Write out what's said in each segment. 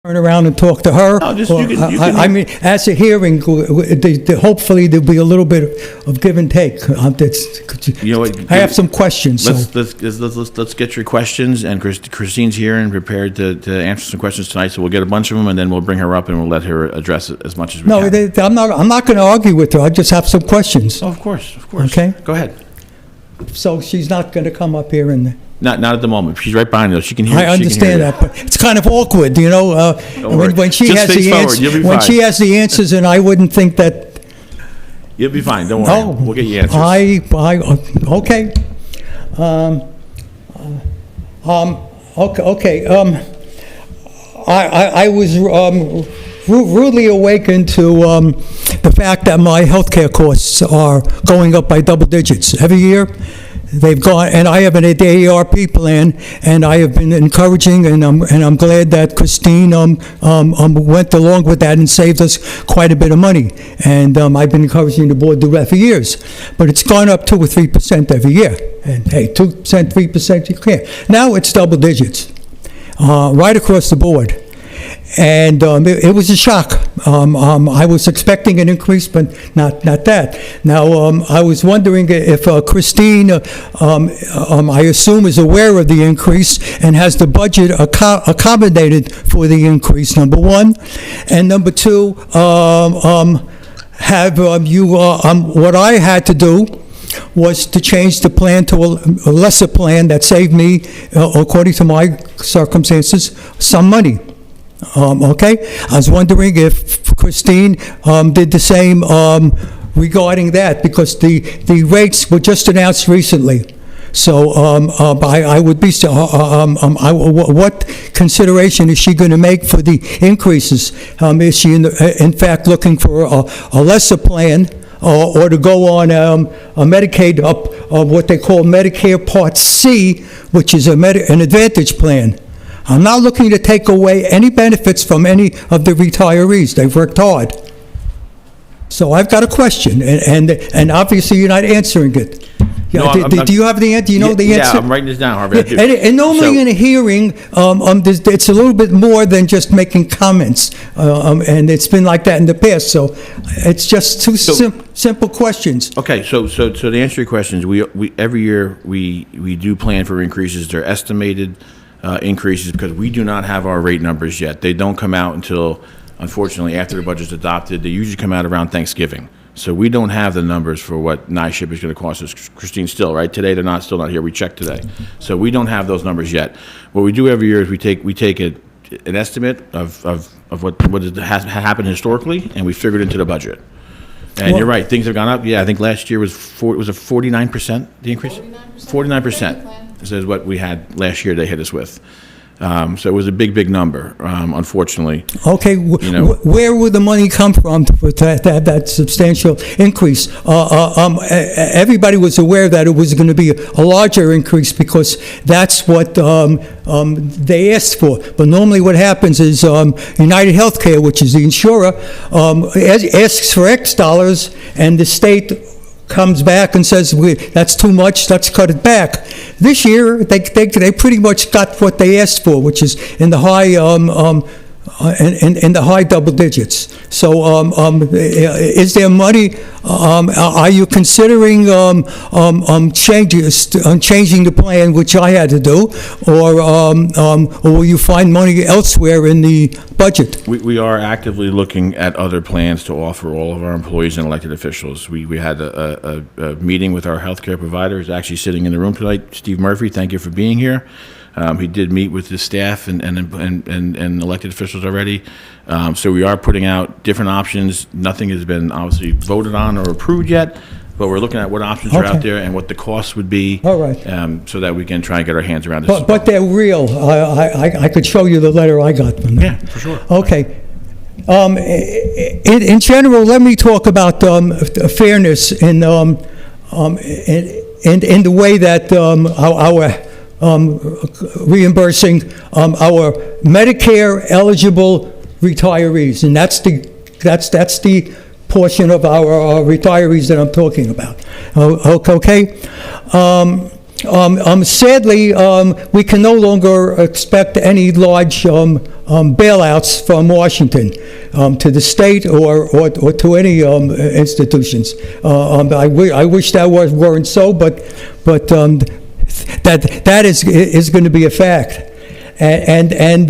turn around and talk to her. No, just Or, you can- I mean, as a hearing, hopefully there'll be a little bit of give and take. You know what? I have some questions. So. Let's get your questions, and Christine's here and prepared to answer some questions tonight. So we'll get a bunch of them, and then we'll bring her up and we'll let her address it as much as we No, can. I'm not going to argue with her. I just have some questions. Oh, of course. Okay. Go ahead. So she's not going to come up here and. Not at the moment. She's right behind us. She can hear. I understand that, but it's kind of awkward, you know. worry. When she Just has face the forward. answers, You'll be when fine. she has the answers, and I wouldn't think that. You'll be fine. Don't worry. We'll get you answers. Okay. Okay. I was rudely awakened to the fact that my healthcare costs are going up by double digits every year. They've gone, and I have an AARP plan, and I have been encouraging, and I'm glad that Christine went along with that and saved us quite a bit of money. And I've been encouraging the board to do that for years. But it's gone up 2 or 3% every year. And hey, 2%, 3%, you can't. Now it's double digits, right across the board. And it was a shock. I was expecting an increase, but not that. Now, I was wondering if Christine, I assume, is aware of the increase and has the budget accommodated for the increase, number one. And number two, have you, what I had to do was to change the plan to a lesser plan that saved me, according to my circumstances, some money. Okay, I was wondering if Christine did the same regarding that, because the rates were just announced recently. So I would be, what consideration is she going to make for the increases? Is she in fact looking for a lesser plan, or to go on a Medicaid, what they call Medicare Part C, which is an Advantage plan? I'm not looking to take away any benefits from any of the retirees. They've worked hard. So I've got a question, and obviously you're not answering it. No, do you have the answer? Do you know the answer? Yeah, I'm writing this down, Harvey. And normally in a hearing, it's a little bit more than just making comments, and it's been like that in the past. So it's just two simple questions. Okay, so to answer your questions, we every year we do plan for increases. They're estimated increases because we do not have our rate numbers yet. They don't come out until, unfortunately, after the budget's adopted. They usually come out around Thanksgiving. So we don't have the numbers for what NISHIP is going to cost us. Christine, still, right? Today, they're still not here. We checked today. So we don't have those numbers yet. What we do every year is we take an estimate of what has happened historically, and we figure it into the budget. And you're right, things have gone up. Yeah, I think last year was a 49%, the increase? 49%. This is what we had last year they hit us with. So it was a big number, unfortunately. Okay, where would the money come from for that substantial increase? Everybody was aware that it was going to be a larger increase because that's what they asked for. But normally what happens is United Healthcare, which is the insurer, asks for X dollars, and the state comes back and says, that's too much, let's cut it back. This year, they pretty much got what they asked for, which is in the high in the high double digits. So is there money, are you considering changing the plan, which I had to do, or will you find money elsewhere in the budget? We are actively looking at other plans to offer all of our employees and elected officials. We had a meeting with our healthcare providers, actually sitting in the room tonight. Steve Murphy, thank you for being here. He did meet with his staff and elected officials already. So we are putting out different options. Nothing has been obviously voted on or approved yet, but we're looking at what options are out there and what the costs would be. All right. So that we can try and get our hands around this. But they're real. I could show you the letter I got from them. Yeah, for sure. Okay. In general, let me talk about fairness in the way that our reimbursing our Medicare eligible retirees, and that's the portion of our retirees that I'm talking about. Okay. Sadly, we can no longer expect any large bailouts from Washington to the state or to any institutions. I wish that weren't so, but that is going to be a fact. And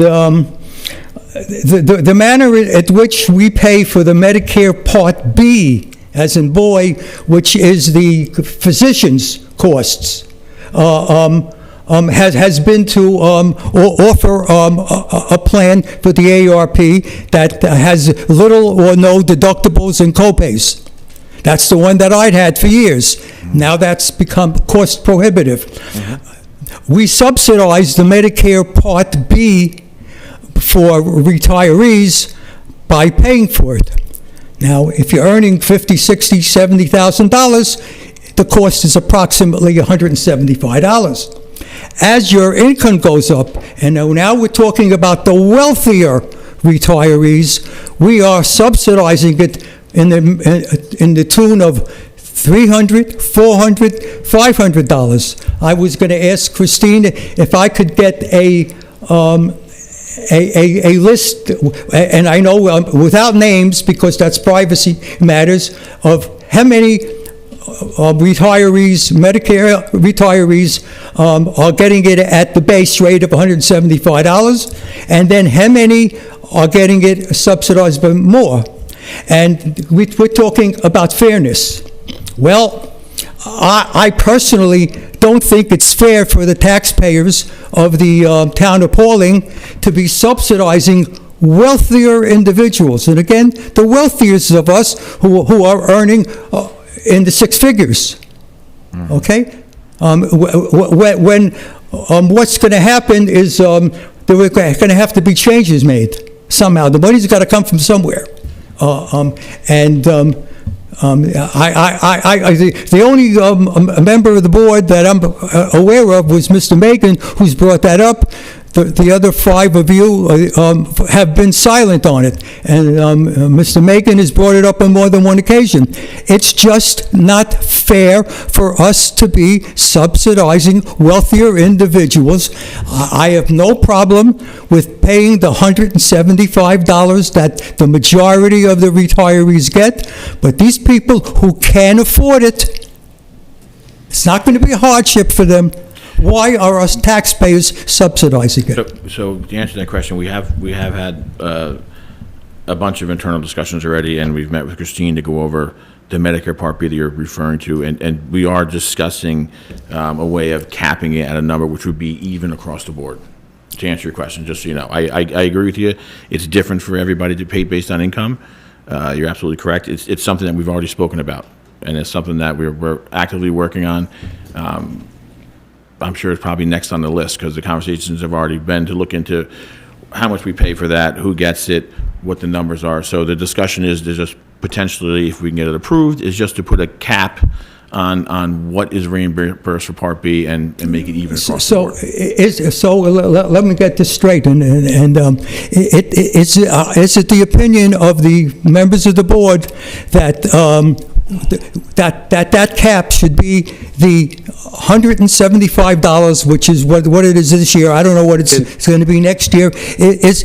the manner at which we pay for the Medicare Part B, as in boy, which is the physician's costs, has been to offer a plan for the AARP that has little or no deductibles and copays. That's the one that I'd had for years. Now that's become cost prohibitive. We subsidize the Medicare Part B for retirees by paying for it. Now, if you're earning $50,000, $60,000, $70,000, the cost is approximately $175. As your income goes up, and now we're talking about the wealthier retirees, we are subsidizing it in the tune of $300, $400, $500. I was going to ask Christine if I could get a list, and I know without names because that's privacy matters, of how many retirees, Medicare retirees, are getting it at the base rate of $175, and then how many are getting it subsidized by more. And we're talking about fairness. Well, I personally don't think it's fair for the taxpayers of the town of Pawling to be subsidizing wealthier individuals. And again, the wealthiest of us who are earning in the six figures. Okay? When what's going to happen is there are going to have to be changes made somehow. The money's got to come from somewhere. The only member of the board that I'm aware of was Mr. Megan, who's brought that up. The other five of you have been silent on it, and Mr. Megan has brought it up on more than one occasion. It's just not fair for us to be subsidizing wealthier individuals. I have no problem with paying the $175 that the majority of the retirees get, but these people who can't afford it, it's not going to be a hardship for them. Why are us taxpayers subsidizing it? So to answer that question, we have had a bunch of internal discussions already, and we've met with Christine to go over the Medicare Part B that you're referring to, and we are discussing a way of capping it at a number which would be even across the board. To answer your question, just so you know, I agree with you. It's different for everybody to pay based on income. You're absolutely correct. It's something that we've already spoken about, and it's something that we're actively working on. I'm sure it's probably next on the list because the conversations have already been to look into how much we pay for that, who gets it, what the numbers are. So the discussion is there's just potentially, if we can get it approved, is just to put a cap on what is reimbursed for Part B and make it even across the board. Let me get this straight. Is it the opinion of the members of the board that that cap should be the $175, which is what it is this year? I don't know what it's going to be next year. Is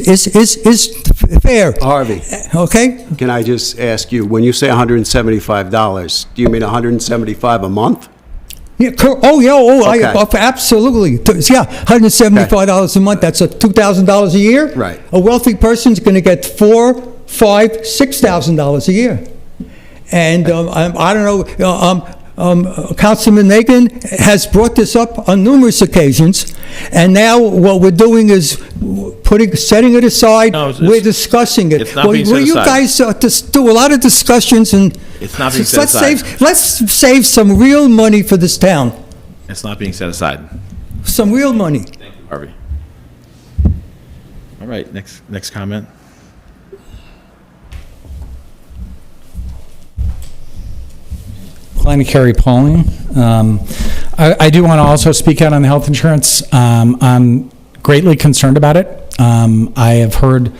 fair? Harvey. Okay. Can I just ask you, when you say $175, do you mean $175 a month? Yeah. Okay. Absolutely. Yeah, $175 a month. That's $2,000 a year. Right. A wealthy person's going to get $4,000, $5,000, $6,000 a year. And I don't know, Councilman Megan has brought this up on numerous occasions, and now what we're doing is setting it aside. No, we're discussing it. It's not being set you aside. guys just do a lot of discussions, and It's not being set aside. let's save some real money for this town. It's not being set aside. Some real money. Thank you, Harvey. All right, next comment. Carey Pawling. I do want to also speak out on the health insurance. I'm greatly concerned about it. I have heard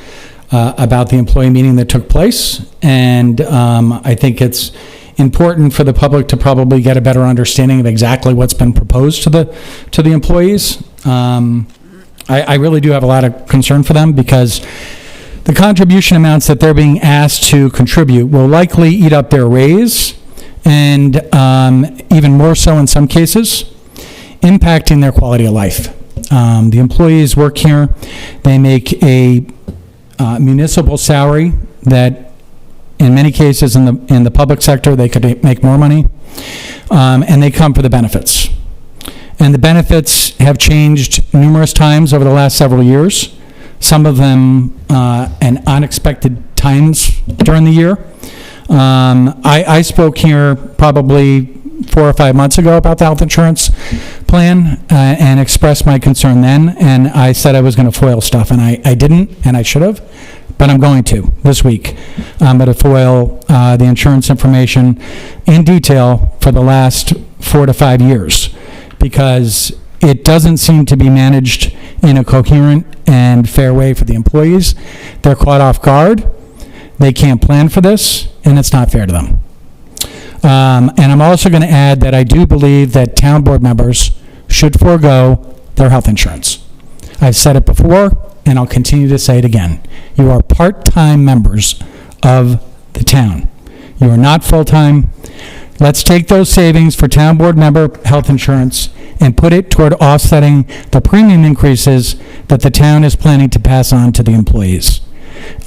about the employee meeting that took place, and I think it's important for the public to probably get a better understanding of exactly what's been proposed to the employees. I really do have a lot of concern for them, because the contribution amounts that they're being asked to contribute will likely eat up their raise, and even more so in some cases, impacting their quality of life. The employees work here. They make a municipal salary that, in many cases in the public sector, they could make more money, and they come for the benefits. And the benefits have changed numerous times over the last several years, some of them in unexpected times during the year. I spoke here probably 4 or 5 months ago about the health insurance plan and expressed my concern then, and I said I was going to foil stuff, and I didn't, and I should have, but I'm going to this week. I'm going to foil the insurance information in detail for the last 4 to 5 years, because it doesn't seem to be managed in a coherent and fair way for the employees. They're caught off guard. They can't plan for this, and it's not fair to them. And I'm also going to add that I do believe that town board members should forego their health insurance. I've said it before, and I'll continue to say it again. You are part-time members of the town. You are not full-time. Let's take those savings for town board member health insurance and put it toward offsetting the premium increases that the town is planning to pass on to the employees.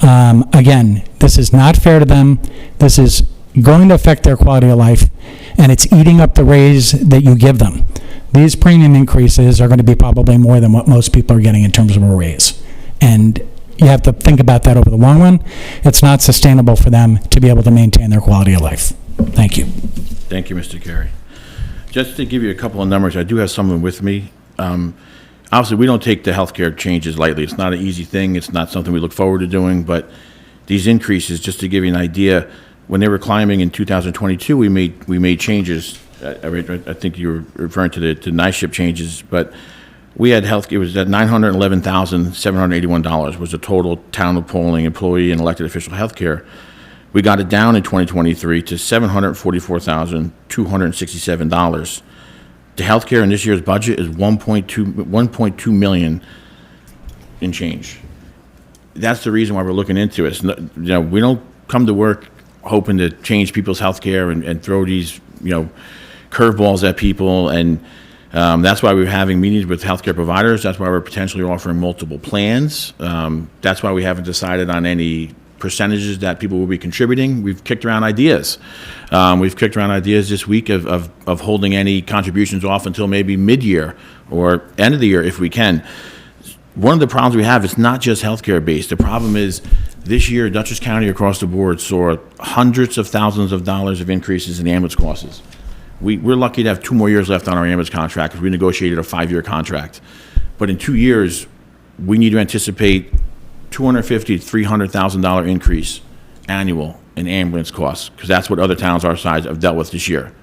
Again, this is not fair to them. This is going to affect their quality of life, and it's eating up the raise that you give them. These premium increases are going to be probably more than what most people are getting in terms of a raise. And you have to think about that over the long run. It's not sustainable for them to be able to maintain their quality of life. Thank you. Thank you, Mr. Carey. Just to give you a couple of numbers, I do have someone with me. Obviously, we don't take the healthcare changes lightly. It's not an easy thing. It's not something we look forward to doing, but these increases, just to give you an idea, when they were climbing in 2022, we made changes. I think you were referring to the night shift changes, but we had health. It was at $911,781 was the total town of Pawling employee and elected official health care. We got it down in 2023 to $744,267. The health care in this year's budget is $1.2 million in change. That's the reason why we're looking into it. It's not, we don't come to work hoping to change people's health care and throw these, curveballs at people. And that's why we're having meetings with healthcare providers. That's why we're potentially offering multiple plans. That's why we haven't decided on any percentages that people will be contributing. We've kicked around ideas. We've kicked around ideas this week of holding any contributions off until maybe mid-year or end of the year if we can. One of the problems we have is not just healthcare based. The problem is this year, Dutchess County across the board saw hundreds of thousands of dollars of increases in ambulance costs. We're lucky to have 2 more years left on our ambulance contract because we negotiated a 5-year contract. But in 2 years, we need to anticipate $250,000 to $300,000 increase annual in ambulance costs, because that's what other towns our size have dealt with this year.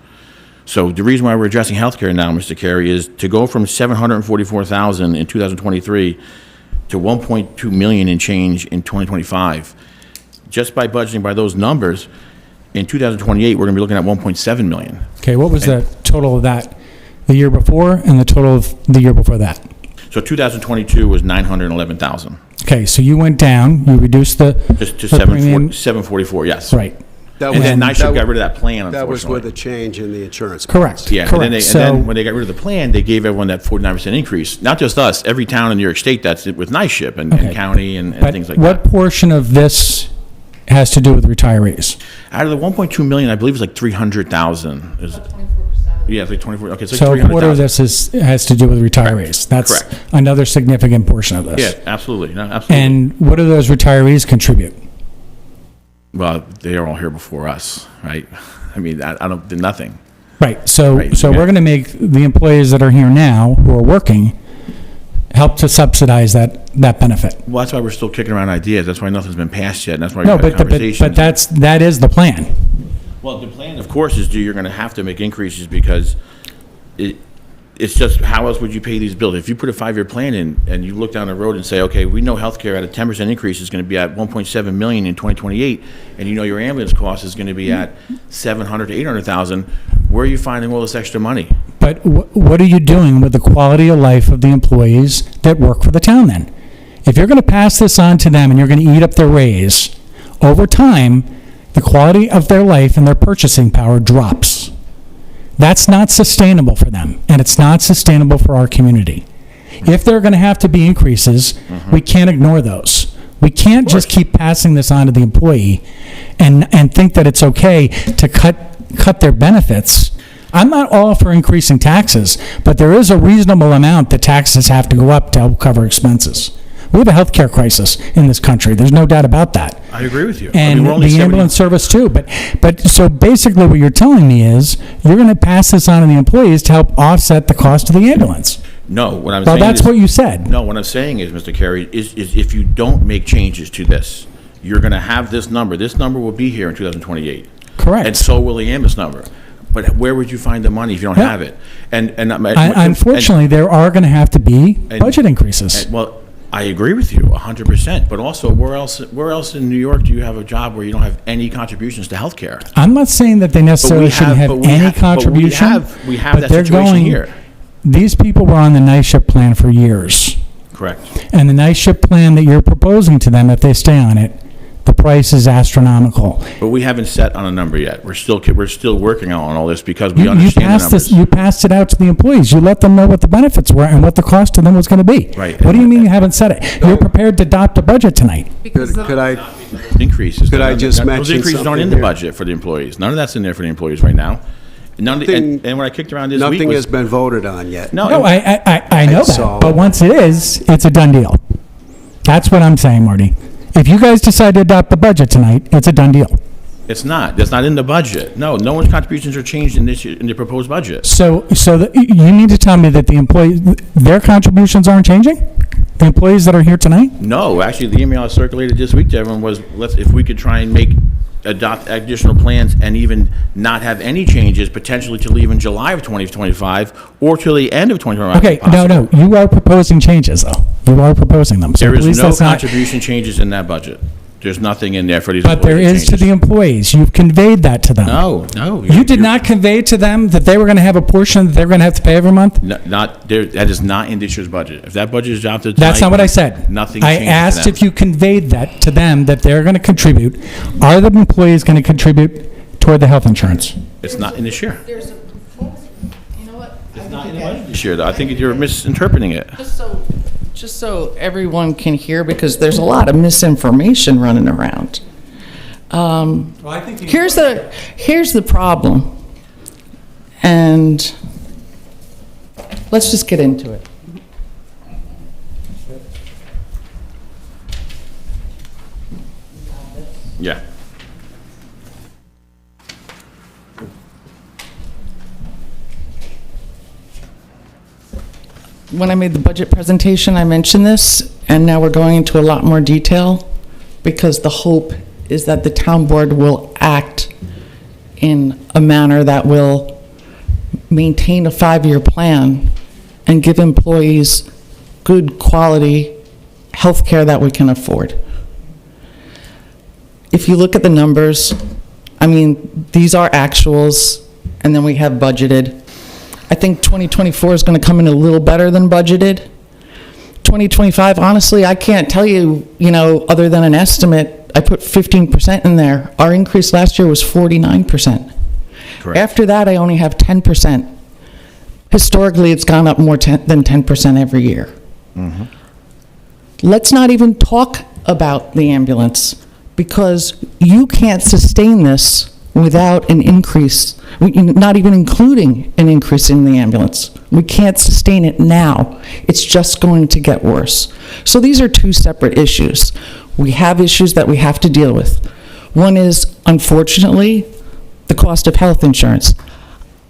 So the reason why we're addressing healthcare now, Mr. Carey, is to go from $744,000 in 2023 to $1.2 million in change in 2025. Just by budgeting by those numbers, in 2028 we're going to be looking at $1.7 million. Okay, what was the total of that the year before and the total of the year before that? So 2022 was $911,000. Okay, so you went down, you reduced the Just to the premium. $744, yes. Right. That And then was- NICE that got rid of that plan, That was with unfortunately. the change in the insurance. Correct. Yeah, and Correct. then when they got rid of the plan, they gave everyone that 49% increase. Not just us, every town in New York State that's with NICE ship and Okay. county and But things like what that. portion of this has to do with retirees? Out of the 1.2 million, I believe it's like 300,000. Yeah, it's like 24. Okay, it's like So a quarter of 300,000. this has to do with retirees. That's Correct. another significant portion of this. Yeah, absolutely. No, absolutely. And what do those retirees contribute? Well, they are all here before us, right? I mean, I don't did nothing. Right, so Right, we're yeah. going to make the employees that are here now, who are working, help to subsidize that benefit. Well, that's why we're still kicking around ideas. That's why nothing's been passed yet. And that's why No, we've had but conversations. that is the plan. Well, the plan, of course, is you're going to have to make increases because it's just, how else would you pay these bills? If you put a 5-year plan in and you look down the road and say, okay, we know healthcare at a 10% increase is going to be at 1.7 million in 2028, and you know your ambulance cost is going to be at 700 to 800,000, where are you finding all this extra money? But what are you doing with the quality of life of the employees that work for the town then? If you're going to pass this on to them and you're going to eat up their raise, over time, the quality of their life and their purchasing power drops. That's not sustainable for them, and it's not sustainable for our community. If there are going to have to be increases, we can't ignore those. We can't just keep passing this on to the employee and think that it's okay to cut their benefits. I'm not all for increasing taxes, but there is a reasonable amount that taxes have to go up to help cover expenses. We have a healthcare crisis in this country. There's no doubt about that. I agree with you. And we're only the 70 ambulance service too. But so basically what you're telling me is you're going to pass this on to the employees to help offset the cost of the ambulance. No, what I'm Well, saying that's is, what you said. no, what I'm saying is, Mr. Carey, is if you don't make changes to this, you're going to have this number. This number will be here in 2028. Correct. And so will the ambulance number. But where would you find the money if you don't Yeah. have it? And Unfortunately, there are going to have to be budget increases. well, I agree with you 100%. But also, where else in New York do you have a job where you don't have any contributions to health care? I'm not saying that they necessarily shouldn't have any contribution. We have but that they're situation going- here. These people were on the night shift plan for years. Correct. And the night shift plan that you're proposing to them, if they stay on it, the price is astronomical. But we haven't set on a number yet. We're still working on all this because we You understand the passed numbers. this. You passed it out to the employees. You let them know what the benefits were and what the cost to them was going to be. Right. What do you mean you haven't said it? You're prepared to adopt a budget tonight. Could I, Increases. Could I just Those mention increases aren't something in the here? budget for the employees. None of that's in there for the employees right now. None of the, Nothing- and when I kicked around this week nothing was, has been voted on yet. no, No, I know So- that. But once it is, it's a done deal. That's what I'm saying, Marty. If you guys decide to adopt the budget tonight, it's a done deal. it's not. That's not in the budget. No one's contributions are changed in the proposed budget. So you need to tell me that the employees, their contributions aren't changing? The employees that are here tonight? No, actually, the email I circulated this week to everyone was, if we could try and adopt additional plans and even not have any changes, potentially till even July of 2025 or till the end of 2025. Okay, if possible. no, you are proposing changes, though. You are proposing them. So There at is least no that's not- contribution changes in that budget. There's nothing in there for these But there employees is to the employees. You've conveyed that to them. No. You did not convey to them that they were going to have a portion that they're going to have to pay every month? Not there. That is not in this year's budget. If that budget is adopted That's tonight, not what I said. Nothing I changes to asked them. if you conveyed that to them, that they're going to contribute. Are the employees going to contribute toward the health insurance? It's not in this year. There's a, you know what? It's not in the budget this year, though. I think you're misinterpreting it. Just so everyone can hear, because there's a lot of misinformation running around. Here's the problem. And let's just get into it. Yeah. When I made the budget presentation, I mentioned this, and now we're going into a lot more detail, because the hope is that the town board will act in a manner that will maintain a 5-year plan and give employees good quality health care that we can afford. If you look at the numbers, I mean, these are actuals, and then we have budgeted. I think 2024 is going to come in a little better than budgeted. 2025, honestly, I can't tell you, other than an estimate. I put 15% in there. Our increase last year was 49%. Correct. After that, I only have 10%. Historically, it's gone up more than 10% every year. Let's not even talk about the ambulance, because you can't sustain this without an increase, not even including an increase in the ambulance. We can't sustain it now. It's just going to get worse. So these are two separate issues. We have issues that we have to deal with. One is, unfortunately, the cost of health insurance.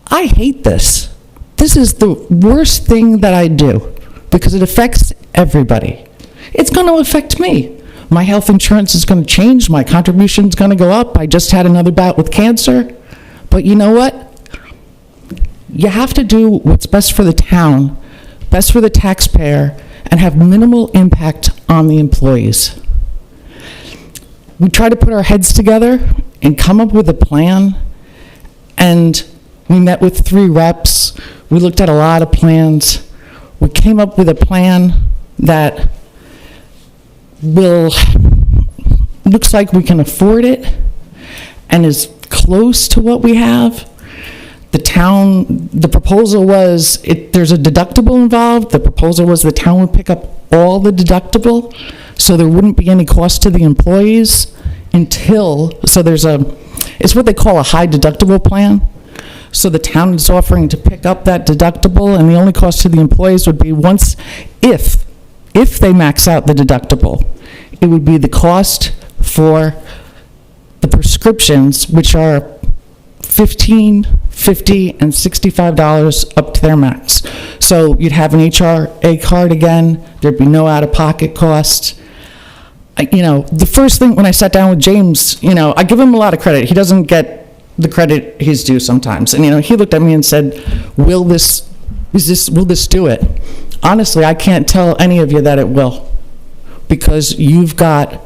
I hate this. This is the worst thing that I do, because it affects everybody. It's going to affect me. My health insurance is going to change. My contribution is going to go up. I just had another bout with cancer. But you know what? You have to do what's best for the town, best for the taxpayer, and have minimal impact on the employees. We try to put our heads together and come up with a plan, and we met with 3 reps. We looked at a lot of plans. We came up with a plan that looks like we can afford it and is close to what we have. The proposal was, there's a deductible involved. The proposal was the town would pick up all the deductible, so there wouldn't be any cost to the employees it's what they call a high deductible plan. So the town is offering to pick up that deductible, and the only cost to the employees would be if they max out the deductible, it would be the cost for the prescriptions, which are $15, $50, and $65 up to their max. So you'd have an HRA card again, there'd be no out-of-pocket cost. The first thing when I sat down with James, I give him a lot of credit. He doesn't get the credit he's due sometimes. And, he looked at me and said, will this do it? Honestly, I can't tell any of you that it will, because you've got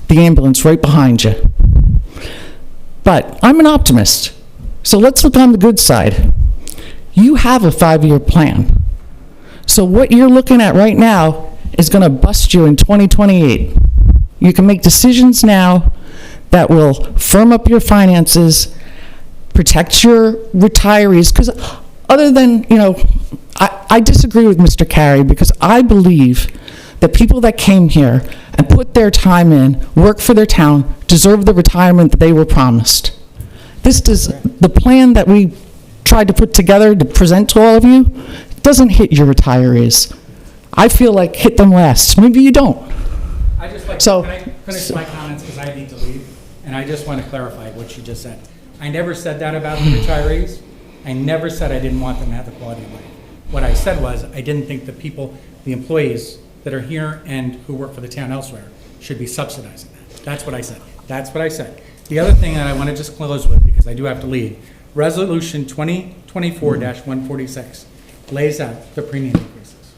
the ambulance right behind you. But I'm an optimist. So let's look on the good side. You have a 5-year plan. So what you're looking at right now is going to bust you in 2028. You can make decisions now that will firm up your finances, protect your retirees, because other than, I disagree with Mr. Carey, because I believe that people that came here and put their time in, work for their town, deserve the retirement that they were promised. The plan that we tried to put together to present to all of you doesn't hit your retirees. I feel like hit them last. Maybe you don't. I just like, So- can I finish my comments, because I need to leave? And I just want to clarify what you just said. I never said that about the retirees. I never said I didn't want them to have the quality of life. What I said was, I didn't think the employees that are here and who work for the town elsewhere should be subsidizing that. That's what I said. That's what I said. The other thing that I want to just close with, because I do have to leave, Resolution 2024-146 lays out the premium increases.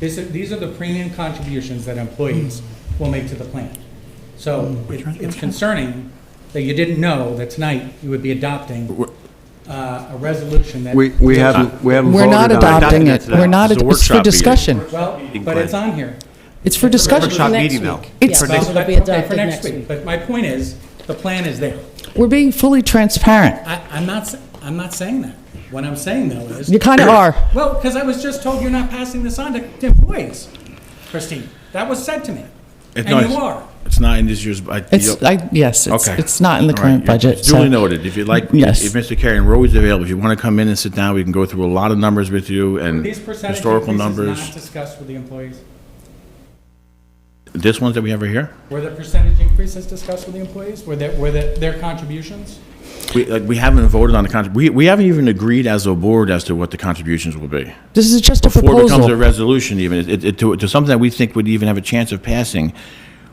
These are the premium contributions that employees will make to the plan. So it's concerning that you didn't know that tonight you would be adopting a resolution that. We haven't voted on it. We're not adopting it. We're not, It's a it's for workshop meeting. discussion. Well, but it's on here. It's for discussion. Workshop meeting, though. It's, So it'll be okay, adopted for next week. week. But my point is, the plan is there. we're being fully transparent. I'm not saying that. What I'm saying, though, is. You kind of are. Well, because I was just told you're not passing this on to employees, Christine. That was said to me. And you are. It's not in this year's. Yes, Okay. it's not in the All current right. budget. It's duly so- noted. If you'd like, Yes. if Mr. Carey, and we're always available, if you want to come in and sit down, we can go through a lot of numbers with you and These percentage historical increases numbers. not discussed with the employees? This ones that we have right here? Were the percentage increases discussed with the employees? Were their contributions? We haven't voted on the we haven't even agreed as a board as to what the contributions will be. This is just a Before it becomes a proposal. resolution even, to something that we think would even have a chance of passing,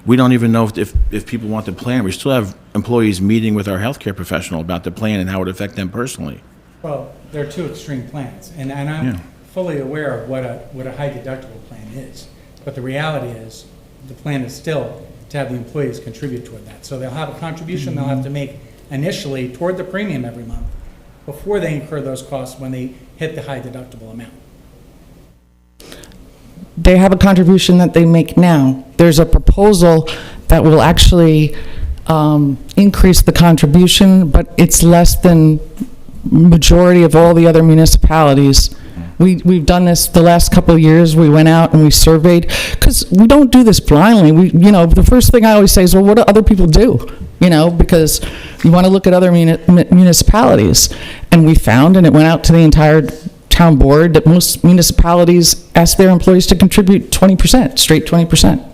we don't even know if people want the plan. We still have employees meeting with our healthcare professional about the plan and how it would affect them personally. Well, they're two extreme plans, and Yeah. I'm fully aware of what a high deductible plan is. But the reality is, the plan is still to have the employees contribute toward that. So they'll have a contribution they'll have to make initially toward the premium every month before they incur those costs when they hit the high deductible amount. They have a contribution that they make now. There's a proposal that will actually increase the contribution, but it's less than majority of all the other municipalities. We've done this the last couple of years. We went out and we surveyed, because we don't do this blindly. The first thing I always say is, well, what do other people do? Because you want to look at other municipalities. And we found, and it went out to the entire town board, that most municipalities ask their employees to contribute 20%, straight 20%.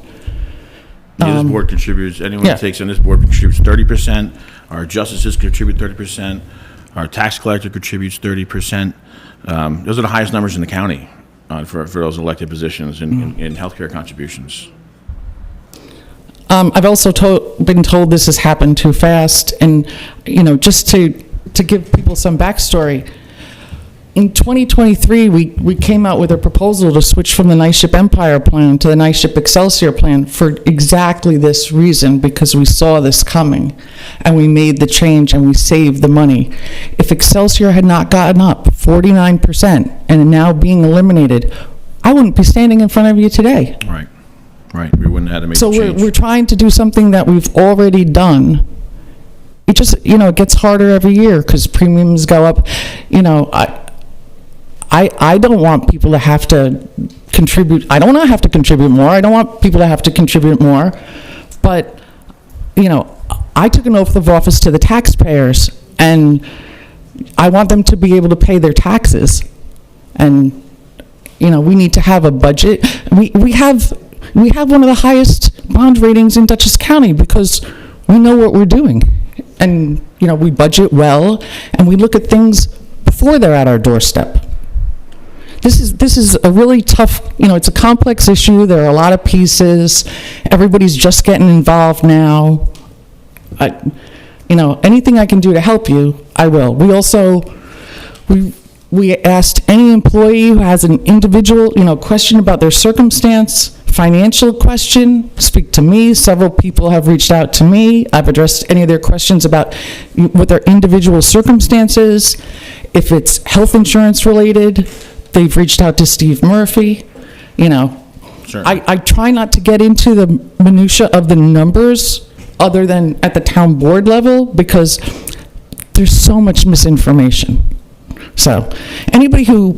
This board contributes, anyone yeah. that takes on this board contributes 30%, our justices contribute 30%, our tax collector contributes 30%. Those are the highest numbers in the county for those elected positions in healthcare contributions. I've also been told this has happened too fast, and just to give people some backstory, in 2023, we came out with a proposal to switch from the Nice Ship Empire plan to the Nice Ship Excelsior plan for exactly this reason, because we saw this coming, and we made the change and we saved the money. If Excelsior had not gotten up 49% and now being eliminated, I wouldn't be standing in front of you today. Right, right. We wouldn't have to make So the change. we're trying to do something that we've already done. It just, it gets harder every year because premiums go up. I don't want people to have to contribute. I don't want to have to contribute more. I don't want people to have to contribute more. But, I took an oath of office to the taxpayers, and I want them to be able to pay their taxes. And, we need to have a budget. We have one of the highest bond ratings in Dutchess County because we know what we're doing. And, we budget well, and we look at things before they're at our doorstep. This is a really tough, it's a complex issue. There are a lot of pieces. Everybody's just getting involved now. Anything I can do to help you, I will. We also, we asked any employee who has an individual, question about their circumstance, financial question, speak to me. Several people have reached out to me. I've addressed any of their questions about what their individual circumstances. If it's health insurance related, they've reached out to Steve Murphy. Sure. I try not to get into the minutia of the numbers other than at the town board level because there's so much misinformation. So anybody who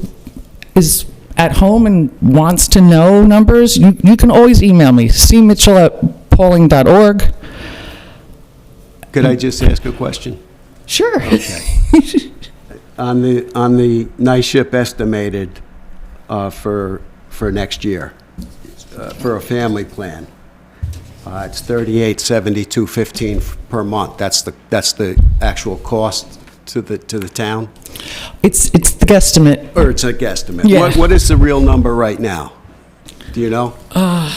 is at home and wants to know numbers, you can always email me, cmitchell@pawling.org. Could I just ask a question? Sure. Okay. On the Nice Ship estimated for next year, for a family plan, it's $38.72.15 per month. That's the actual cost to the town? It's the guesstimate. Or it's a guesstimate? Yeah. What is the real number right now? Do you know? Top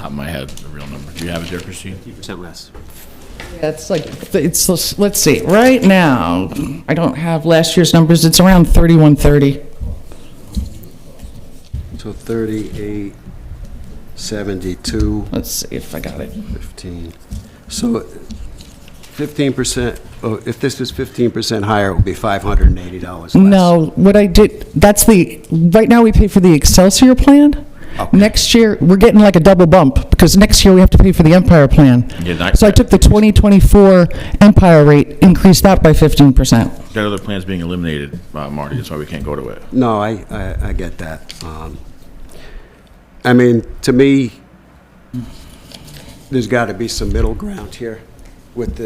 of my head, the real number. Do you have it there, Christine? 50% less. Yeah, let's see, right now, I don't have last year's numbers, it's around 3130. So 38.72. Let's see if I got it. 15. So 15%, if this was 15% higher, it would be $580 less. No, what I did, right now we pay for the Excelsior plan. Okay. Next year, we're getting like a double bump, because next year we have to pay for the Empire plan. Yeah, So I took the 2024 Empire rate, increased that by 15%. Got other plans being eliminated, Marty, that's why we can't go to it. No, I get that. I mean, to me, there's got to be some middle ground here with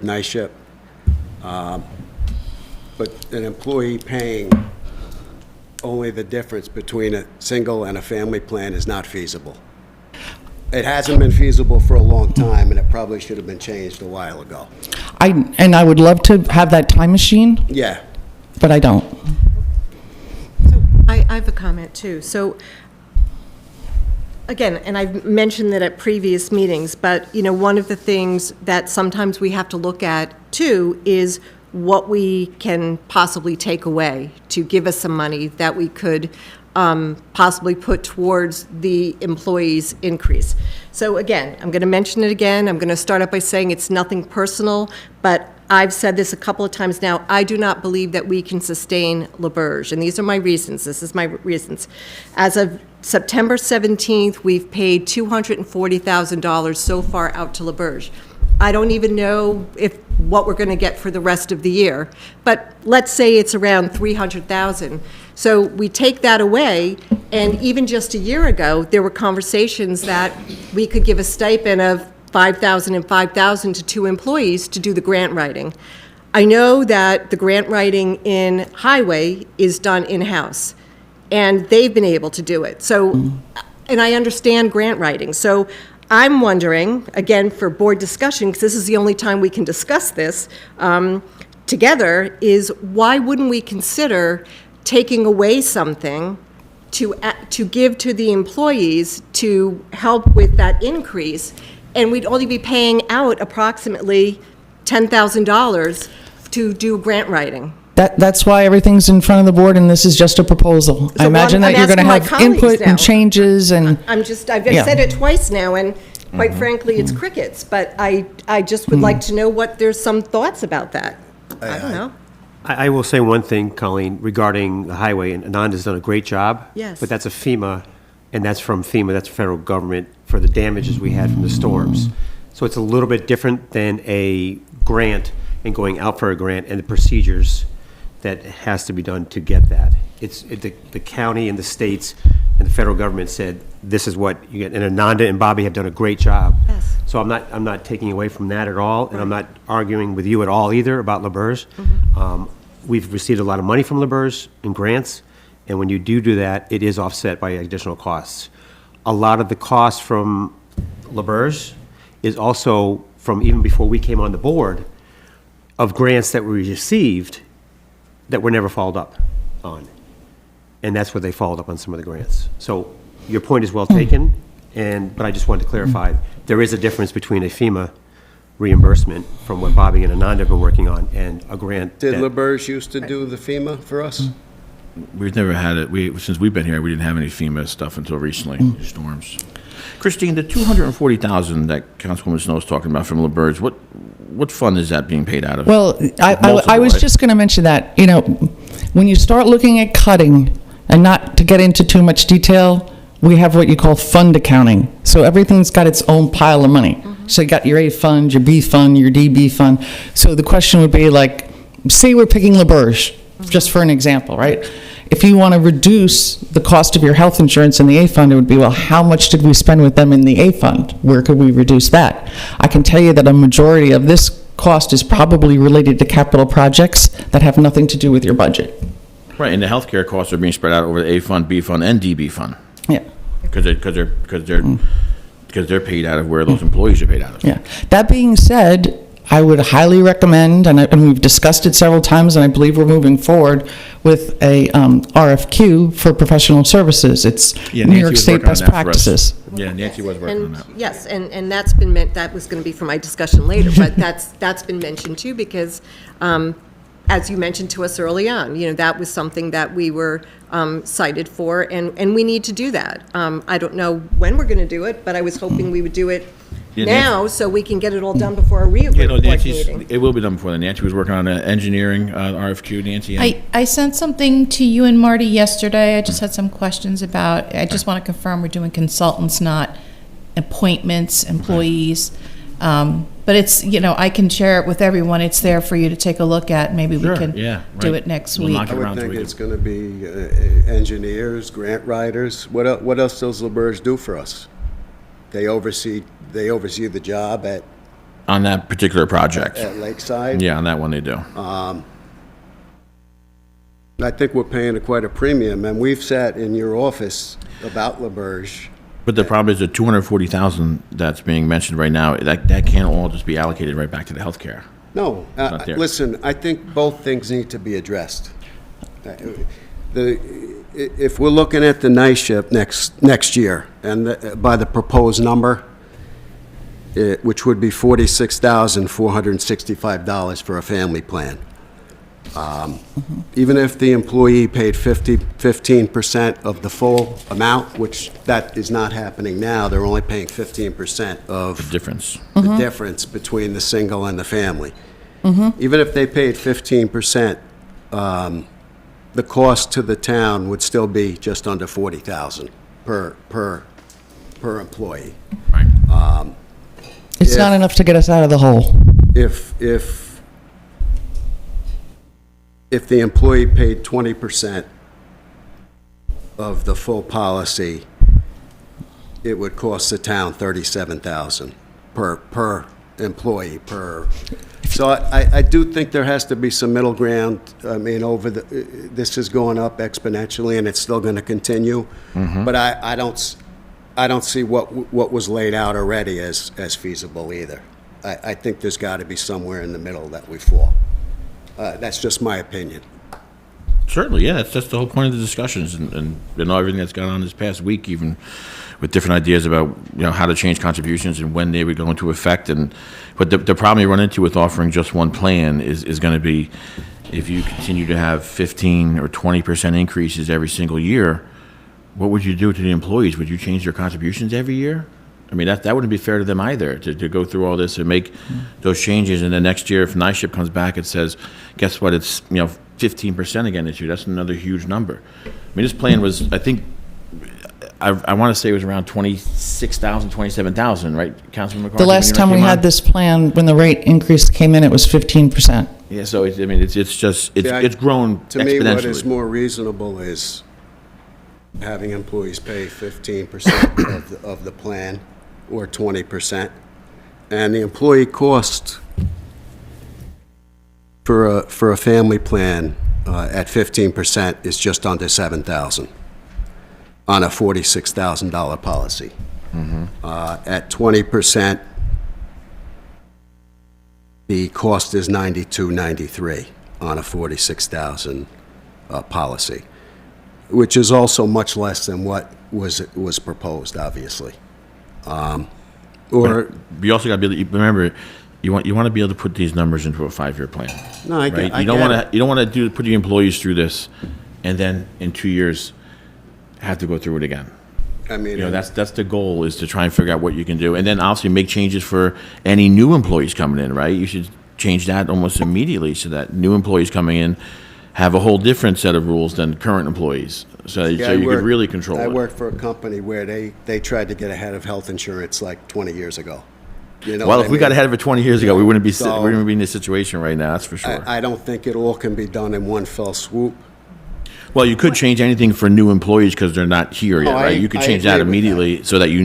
Nice Ship. But an employee paying only the difference between a single and a family plan is not feasible. It hasn't been feasible for a long time, and it probably should have been changed a while ago. I would love to have that time machine, Yeah. but I don't. So I have a comment too. So again, and I've mentioned that at previous meetings, but one of the things that sometimes we have to look at too is what we can possibly take away to give us some money that we could possibly put towards the employees' increase. So again, I'm going to mention it again. I'm going to start out by saying it's nothing personal, but I've said this a couple of times now. I do not believe that we can sustain LaBerge, and these are my reasons. This is my reasons. As of September 17th, we've paid $240,000 so far out to LaBerge. I don't even know what we're going to get for the rest of the year, but let's say it's around $300,000. So we take that away, and even just a year ago, there were conversations that we could give a stipend of $5,000 and $5,000 to two employees to do the grant writing. I know that the grant writing in highway is done in-house, and they've been able to do it. So, and I understand grant writing. So I'm wondering, again, for board discussion, because this is the only time we can discuss this together, is why wouldn't we consider taking away something to give to the employees to help with that increase, and we'd only be paying out approximately $10,000 to do grant writing. That's why everything's in front of the board, and this is just a proposal. I So imagine I'm that you're going to asking my have colleagues input now. and changes, and I've Yeah. said it twice now, and quite frankly, it's crickets, but I just would like to know what, there's some thoughts about that. I don't know. I will say one thing, Colleen, regarding the highway, and Ananda's done a great job. Yes. But that's a FEMA, and that's from FEMA, that's federal government, for the damages we had from the storms. So it's a little bit different than a grant and going out for a grant and the procedures that has to be done to get that. The county and the states and the federal government said, this is what you get, and Ananda and Bobby have done a great job. Yes. So I'm not taking away from that at all, and I'm not arguing with you at all either about LaBerge. We've received a lot of money from LaBerge in grants, and when you do that, it is offset by additional costs. A lot of the costs from LaBerge is also from even before we came on the board of grants that we received that were never followed up on. And that's where they followed up on some of the grants. So your point is well taken, but I just wanted to clarify, there is a difference between a FEMA reimbursement from what Bobby and Ananda have been working on and a grant. Did that- LaBerge used to do the FEMA for us? We've never had it, since we've been here, we didn't have any FEMA stuff until recently, storms. Christine, the $240,000 that Councilwoman Snow is talking about from LaBerge, what fund is that being paid out of? well, I Multiple, was right? just going to mention that, when you start looking at cutting, and not to get into too much detail, we have what you call fund accounting. So everything's got its own pile of money. So you got your A fund, your B fund, your DB fund. So the question would be like, say we're picking LaBerge, just for an example, right? If you want to reduce the cost of your health insurance in the A fund, it would be, well, how much did we spend with them in the A fund? Where could we reduce that? I can tell you that a majority of this cost is probably related to capital projects that have nothing to do with your budget. Right, and the healthcare costs are being spread out over the A fund, B fund, and DB fund. Yeah. Because they're paid out of where those employees are paid out of. Yeah. That being said, I would highly recommend, and we've discussed it several times, and I believe we're moving forward with a RFQ for professional services. It's Yeah, New Nancy York was State working on best that for us. practices. Yeah, Nancy was working on And, that. yes, and that's been meant, that was going to be for my discussion later, but that's been mentioned too, because as you mentioned to us early on, that was something that we were cited for, and we need to do that. I don't know when we're going to do it, but I was hoping we would do it Yeah, now, so we can get it all done before our Yeah, no, report Nancy's, meeting. it will be done before then. Nancy was working on an engineering RFQ, Nancy. I sent something to you and Marty yesterday. I just had some questions about, I just want to confirm we're doing consultants, not appointments, employees. But it's, I can share it with everyone. It's there for you to take a look at. Maybe we Sure, can yeah, do right. it next We'll week. knock I it would around so think we it's can- going to be engineers, grant writers. What else does LaBerge do for us? They oversee the job at On that particular project. Lakeside. Yeah, on that one they do. I think we're paying quite a premium, and we've sat in your office about LaBerge. But the problem is the $240,000 that's being mentioned right now, that can't all just be allocated right back to the healthcare. No, not there. listen, I think both things need to be addressed. If we're looking at the night shift next year, and by the proposed number, which would be $46,465 for a family plan. Even if the employee paid 15% of the full amount, which that is not happening now, they're only paying 15% of Difference. the difference between the single and the family. Even if they paid 15%, the cost to the town would still be just under $40,000 per employee. Right. It's not If- enough to get us out of the hole. If the employee paid 20% of the full policy, it would cost the town $37,000 per employee, So I do think there has to be some middle ground. I mean, this is going up exponentially, and it's still going to continue. But I don't see what was laid out already as feasible either. I think there's got to be somewhere in the middle that we fall. That's just my opinion. Certainly, yeah, that's the whole point of the discussions and everything that's gone on this past week, even with different ideas about, how to change contributions and when they would go into effect. But the problem you run into with offering just one plan is going to be, if you continue to have 15 or 20% increases every single year, what would you do to the employees? Would you change their contributions every year? I mean, that wouldn't be fair to them either, to go through all this and make those changes, and then next year, if NISHIP comes back and says, guess what, it's, 15% again this year, that's another huge number. I mean, this plan was, I think, I want to say it was around 26,000, 27,000, right, Councilman McCarthy? The last time we had this plan, when the rate increase came in, it was 15%. Yeah, so, it's grown exponentially. To me, what is more reasonable is having employees pay 15% of the plan, or 20%, and the employee cost for a family plan at 15% is just under $7,000 on a $46,000 policy. At 20%, the cost is $92.93 on a $46,000 policy, which is also much less than what was proposed, obviously. But you also got to be able to, remember, you want to be able to put these numbers into a 5-year plan. No, I right? get You don't want it. to. You don't want to put your employees through this, and then in 2 years have to go through it again. I mean, That's the goal, is to try and figure out what you can do, and then obviously make changes for any new employees coming in. Right? You should change that almost immediately, so that new employees coming in have a whole different set of rules than current employees, so you could really control I it. worked for a company where they tried to get ahead of health insurance like 20 years ago. Well, if we got ahead of it 20 years ago, we wouldn't be So- we wouldn't be in this situation right now. That's for sure. I don't think it all can be done in one fell swoop. Well, you could change anything for new employees because they're not here yet, Oh, right? You could I change agree that with immediately so that you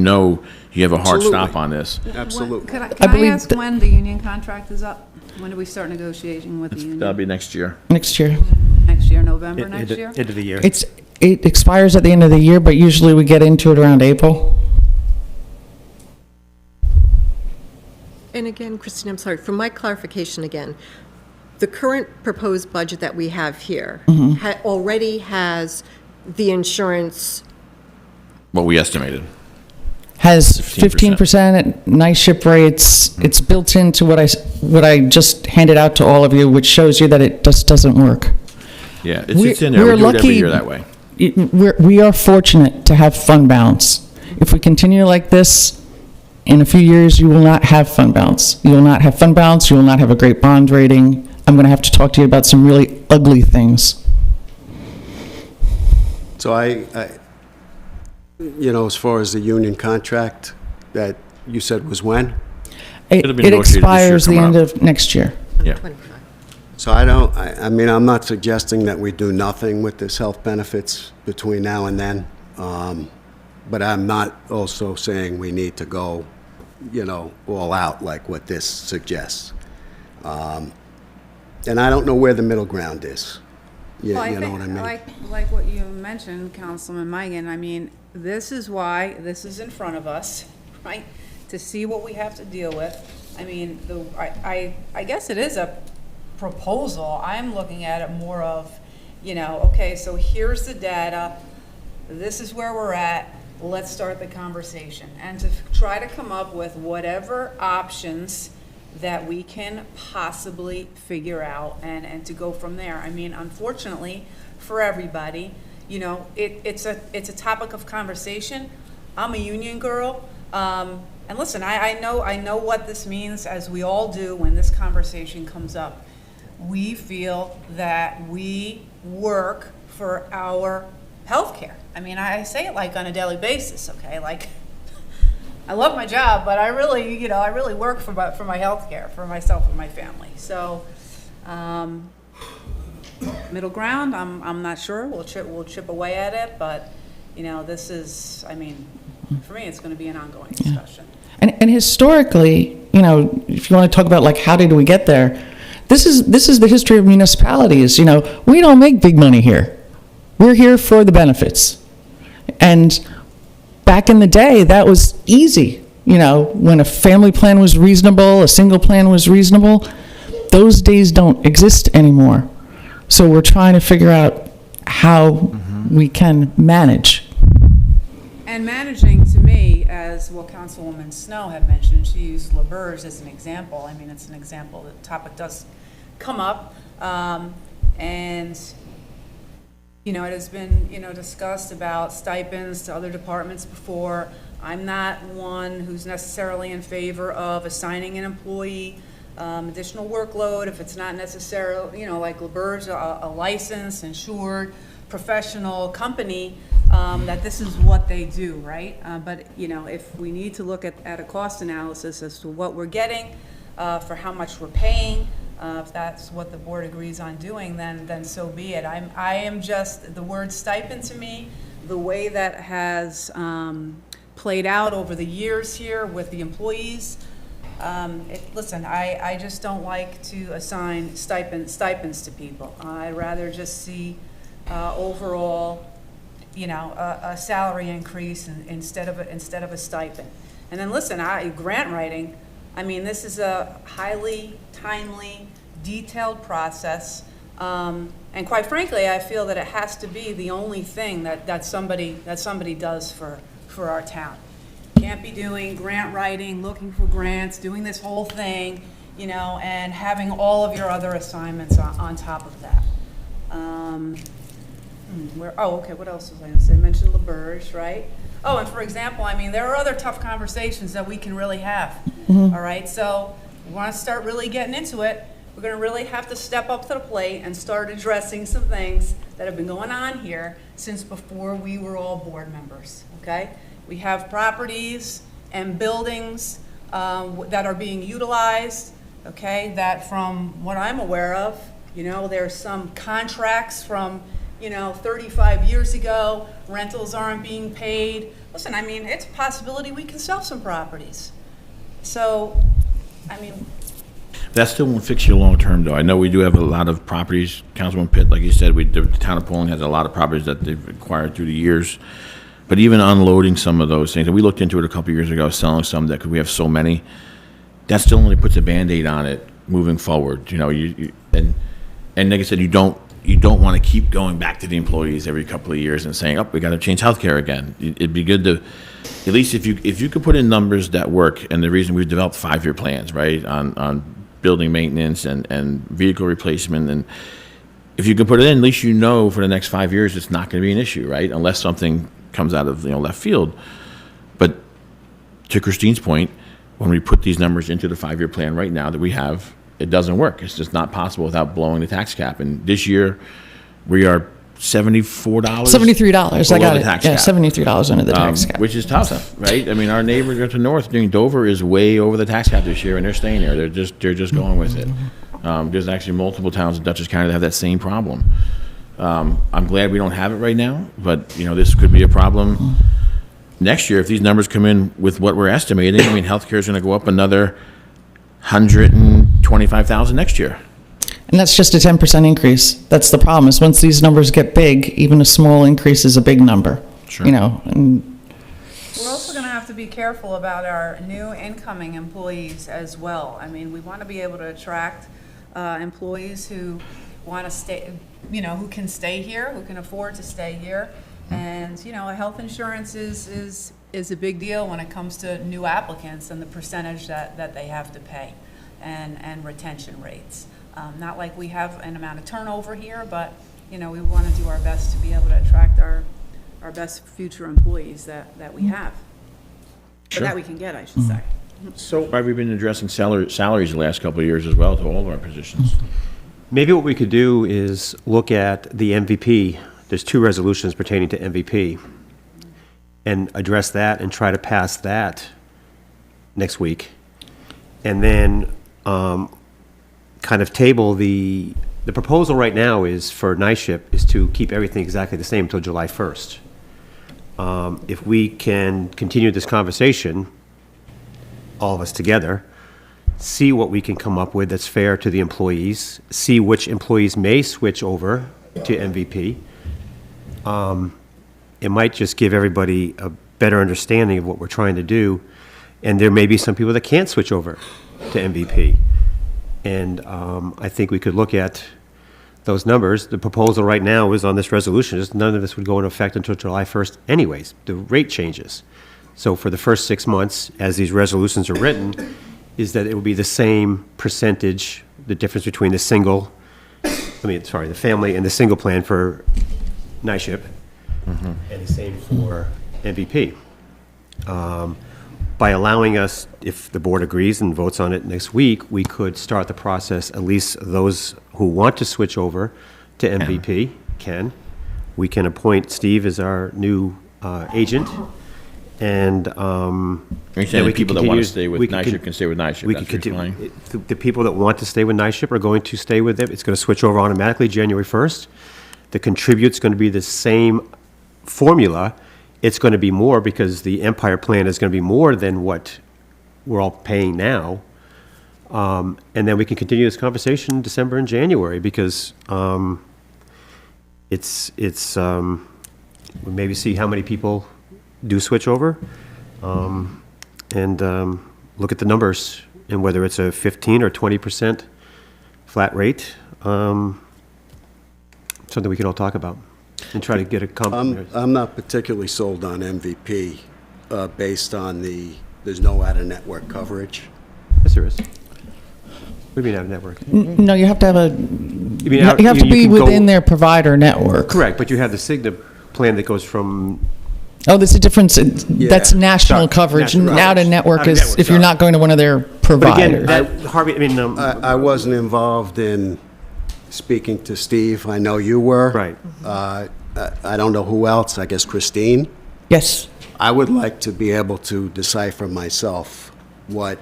have a hard Absolutely. stop on this. Absolutely. Can I I believe ask that- when the union contract is up? When do we start negotiating with the That'll union? be next year. Next year. Next year, November next year? End of the year. It expires at the end of the year, but usually we get into it around April. And again, Christine, I'm sorry, for my clarification again, the current proposed budget that we have here already has the insurance, What we estimated. Has 15%. 15% at nice ship rates. It's built into what I just handed out to all of you, which shows you that it just doesn't work. Yeah, it's in there. We do it every year that way. We are fortunate to have fund balance. If we continue like this, in a few years, you will not have fund balance. You will not have fund balance, you will not have a great bond rating. I'm going to have to talk to you about some really ugly things. So as far as the union contract that you said was when? It'll be It negotiated this year expires the coming end up. of next year. Yeah. 25. So I'm not suggesting that we do nothing with this health benefits between now and then. But I'm not also saying we need to go, all out like what this suggests. And I don't know where the middle ground is. You Well, know what I mean? Like what you mentioned, Councilman Migan, I mean, this is why this is in front of us, right? To see what we have to deal with. I mean, I guess it is a proposal. I'm looking at it more of, okay, so here's the data, this is where we're at, let's start the conversation. And to try to come up with whatever options that we can possibly figure out and to go from there. I mean, unfortunately, for everybody, it's a topic of conversation. I'm a union girl, and listen, I know what this means, as we all do when this conversation comes up. We feel that we work for our health care. I mean, I say it like on a daily basis, okay? Like, I love my job, but I really work for my health care, for myself and my family. So, middle ground, I'm not sure. We'll chip away at it, but, this is, I mean, for me, it's going to be an ongoing discussion. And historically, if you want to talk about like how did we get there, this is the history of municipalities. We don't make big money here. We're here for the benefits. And back in the day, that was easy. When a family plan was reasonable, a single plan was reasonable, those days don't exist anymore. So we're trying to figure out how we can manage. And managing, to me, as what Councilwoman Snow had mentioned, she used LaBerge as an example. I mean, it's an example, the topic does come up. And, you know, it has been, you know, discussed about stipends to other departments before. I'm not one who's necessarily in favor of assigning an employee additional workload if it's not necessarily, you know, like LaBerge, a licensed, insured, professional company, that this is what they do, right? But, you know, if we need to look at a cost analysis as to what we're getting, for how much we're paying, if that's what the board agrees on doing, then so be it. I am just, the word stipend to me, the way that has played out over the years here with the employees, listen, I just don't like to assign stipends to people. I'd rather just see overall, you know, a salary increase instead of a stipend. And then listen, grant writing, I mean, this is a highly timely, detailed process. And quite frankly, I feel that it has to be the only thing that somebody does for our town. Can't be doing grant writing, looking for grants, doing this whole thing, you know, and having all of your other assignments on top of that. Okay, what else was I gonna say? I mentioned LaBerge, right? Oh, and for example, I mean, there are other tough conversations that we can really have, all right? So we wanna start really getting into it. We're gonna really have to step up to the plate and start addressing some things that have been going on here since before we were all board members, okay? We have properties and buildings that are being utilized, okay, that from what I'm aware of, you know, there's some contracts from, you know, 35 years ago, rentals aren't being paid. Listen, I mean, it's a possibility we can sell some properties. So, I mean. That still won't fix you long-term, though. I know we do have a lot of properties, Councilman Pitt, like you said, the town of Pawling has a lot of properties that they've acquired through the years. But even unloading some of those things, and we looked into it a couple years ago, selling some that, because we have so many, that still only puts a Band-Aid on it moving forward. You know, and like I said, you don't want to keep going back to the employees every couple of years and saying, oh, we got to change healthcare again. It'd be good to, at least if you could put in numbers that work, and the reason we've developed 5-year plans, right, on building maintenance and vehicle replacement, and if you can put it in, at least you know for the next 5 years it's not going to be an issue, right, unless something comes out of, you know, left field. But to Christine's point, when we put these numbers into the 5-year plan right now that we have, it doesn't work. It's just not possible without blowing the tax cap. And this year, we are $73. $73, I got it. Tax Yeah, cap. $73 under the tax cap. Which is tough, right? I mean, our neighbor to the north, doing Dover, is way over the tax cap this year, and they're staying there. They're just going with it. There's actually multiple towns in Dutchess County that have that same problem. I'm glad we don't have it right now, but, you know, this could be a problem next year if these numbers come in with what we're estimating. I mean, healthcare is going to go up another $125,000 next year. And that's just a 10% increase. That's the problem, is once these numbers get big, even a small increase is a big number. Sure. You know, and We're also going to have to be careful about our new incoming employees as well. I mean, we want to be able to attract employees who want to stay, you know, who can stay here, who can afford to stay here. And, you know, health insurance is a big deal when it comes to new applicants and the percentage that they have to pay and retention rates. Not like we have an amount of turnover here, but, you know, we want to do our best to be able to attract our best future employees that we have. Or that we can get, I should say. So why have we been addressing salaries the last couple of years as well to all of our positions? Maybe what we could do is look at the MVP. There's 2 resolutions pertaining to MVP, and address that and try to pass that next week. And then kind of table the proposal right now is for NISHIP is to keep everything exactly the same until July 1st. If we can continue this conversation, all of us together, see what we can come up with that's fair to the employees, see which employees may switch over to MVP. It might just give everybody a better understanding of what we're trying to do, and there may be some people that can't switch over to MVP. And I think we could look at those numbers, the proposal right now is on this resolution, is none of this would go into effect until July 1st anyways, the rate changes. So for the first 6 months, as these resolutions are written, is that it will be the same percentage, the difference between the family and the single plan for NISHIP, and the same for MVP. By allowing us, if the board agrees and votes on it next week, we could start the process, at least those who want to switch over to MVP can. We can appoint Steve as our new agent, and You're then saying we the can people that want continue- to stay with we can NISHIP con- can stay with NISHIP, we that's can what you're saying? continue. The people that want to stay with NISHIP are going to stay with it. It's going to switch over automatically January 1st. The contribute's going to be the same formula. It's going to be more because the Empire plan is going to be more than what we're all paying now. And then we can continue this conversation in December and January because we'll maybe see how many people do switch over, and look at the numbers and whether it's a 15 or 20% flat rate, something we can all talk about and try to get a compromise. I'm not particularly sold on MVP based on there's no out-of-network coverage. Yes, there is. What do you mean out of network? No, you have to have You mean out- you have to you be can go- within their provider network. Correct, but you have the Cigna plan that goes from, Oh, there's a difference. That's national Sorry, coverage. national Out of coverage. network is Out-of-network, if you're sorry. not going to one of their but again, providers. that, Harvey, I mean, I wasn't involved in speaking to Steve. I know you were. Right. I don't know who else, I guess Christine. Yes. I would like to be able to decipher myself what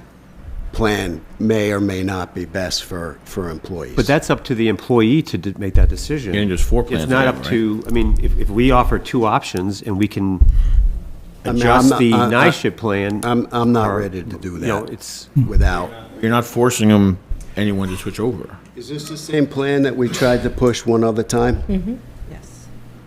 plan may or may not be best for employees. but that's up to the employee to make that decision. Getting just 4 plans It's not together, up to, I mean, if we offer 2 options and we can I mean, adjust I'm the not- NISHIP plan. I'm not or, ready to do You know, that it's, without. You're not forcing anyone to switch over. Is this the same plan that we tried to push one other time? Yes.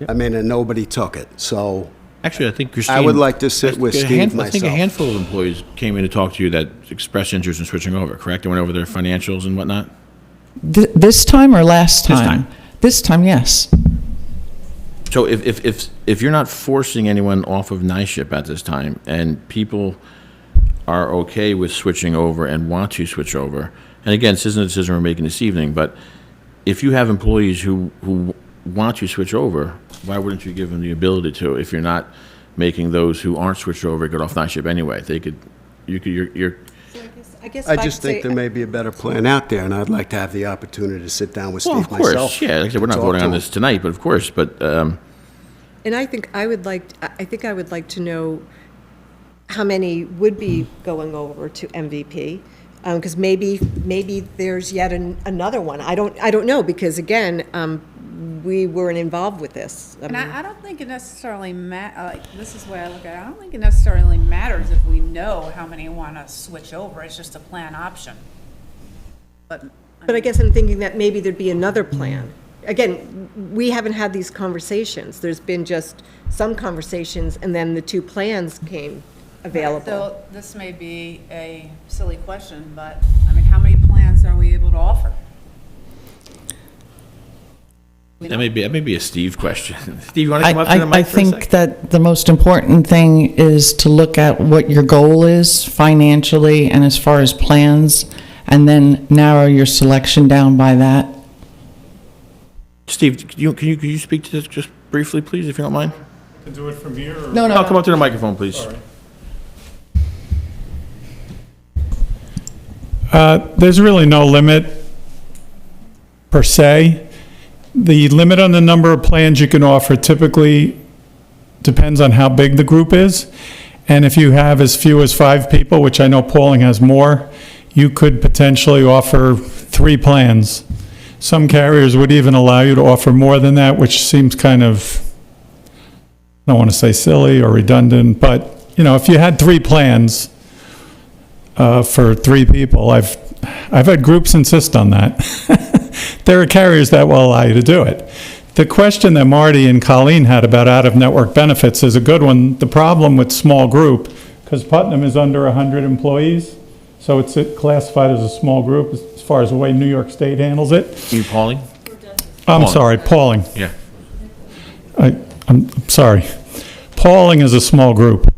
I mean, and nobody took it, so Actually, I think Christine. I would like to sit with Steve I think a myself. handful of employees came in to talk to you that expressed interest in switching over, correct? They went over their financials and whatnot? This time or last This time? time. This time, yes. So if you're not forcing anyone off of NISHIP at this time, and people are okay with switching over and want to switch over, and again, this isn't a decision we're making this evening, but if you have employees who want to switch over, why wouldn't you give them the ability to, if you're not making those who aren't switched over get off NISHIP anyway? You're I guess I if just could think say- there may be a better plan out there, and I'd like to have the opportunity to sit down with well, Steve of course, myself. yeah. Like I said, we're not to talk voting to on him. this tonight, but of course, but And I think I would like to know how many would be going over to MVP, because maybe there's yet another one. I don't know, because again, we weren't involved with this. And I don't think it necessarily this is the way I look at it, I don't think it necessarily matters if we know how many want to switch over, it's just a plan option. But But I guess I'm thinking that maybe there'd be another plan. Again, we haven't had these conversations. There's been just some conversations, and then the 2 plans came available. So this may be a silly question, but, I mean, how many plans are we able to offer? that may be a Steve question. Steve, you want to come up to the I mic for a think sec? that the most important thing is to look at what your goal is financially and as far as plans, and then narrow your selection down by that. Steve, can you speak to this just briefly, please, if you don't mind? To do it from here? Or? No, No, come up to the microphone, please. Sorry. There's really no limit per se. The limit on the number of plans you can offer typically depends on how big the group is. And if you have as few as 5 people, which I know Pawling has more, you could potentially offer 3 plans. Some carriers would even allow you to offer more than that, which seems kind of, I don't want to say silly or redundant, but, you know, if you had 3 plans for 3 people, I've had groups insist on that. There are carriers that will allow you to do it. The question that Marty and Colleen had about out-of-network benefits is a good one. The problem with small group, because Putnam is under 100 employees, so it's classified as a small group as far as the way New York State handles it. You, Pauling? I'm sorry, Pawling. Yeah. I'm sorry. Pawling is a small group.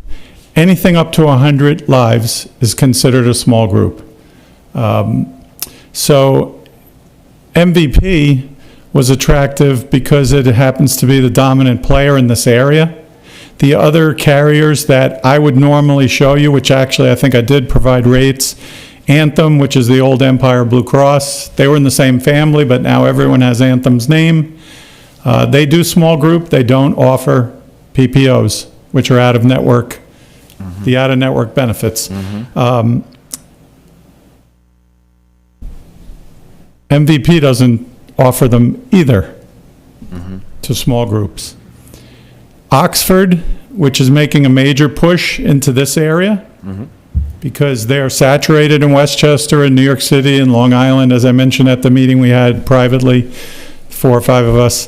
Anything up to 100 lives is considered a small group. So MVP was attractive because it happens to be the dominant player in this area. The other carriers that I would normally show you, which actually I think I did provide rates, Anthem, which is the old Empire Blue Cross, they were in the same family, but now everyone has Anthem's name. They do small group, they don't offer PPOs, which are out-of-network, the out-of-network benefits. MVP doesn't offer them either to small groups. Oxford, which is making a major push into this area, because they're saturated in Westchester and New York City and Long Island, as I mentioned at the meeting we had privately, 4 or 5 of us.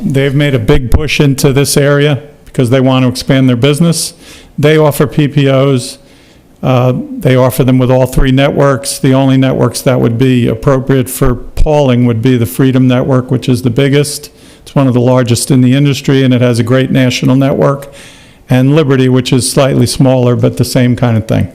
They've made a big push into this area because they want to expand their business. They offer PPOs. They offer them with all 3 networks. The only networks that would be appropriate for Pawling would be the Freedom Network, which is the biggest. It's one of the largest in the industry, and it has a great national network. And Liberty, which is slightly smaller, but the same kind of thing.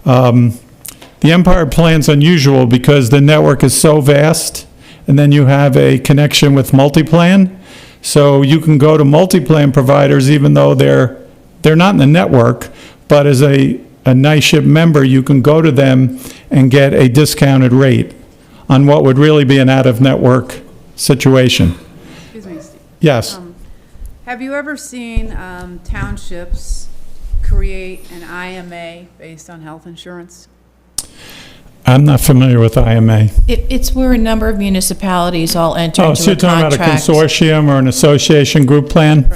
The Empire plan's unusual because the network is so vast, and then you have a connection with multi-plan. So you can go to multi-plan providers even though they're not in the network, but as a night shift member, you can go to them and get a discounted rate on what would really be an out-of-network situation. Excuse me, Steve. Yes. Have you ever seen townships create an IMA based on health insurance? I'm not familiar with IMA. It's where a number of municipalities all enter Oh, into so you're a talking about a contract. consortium or an association group plan?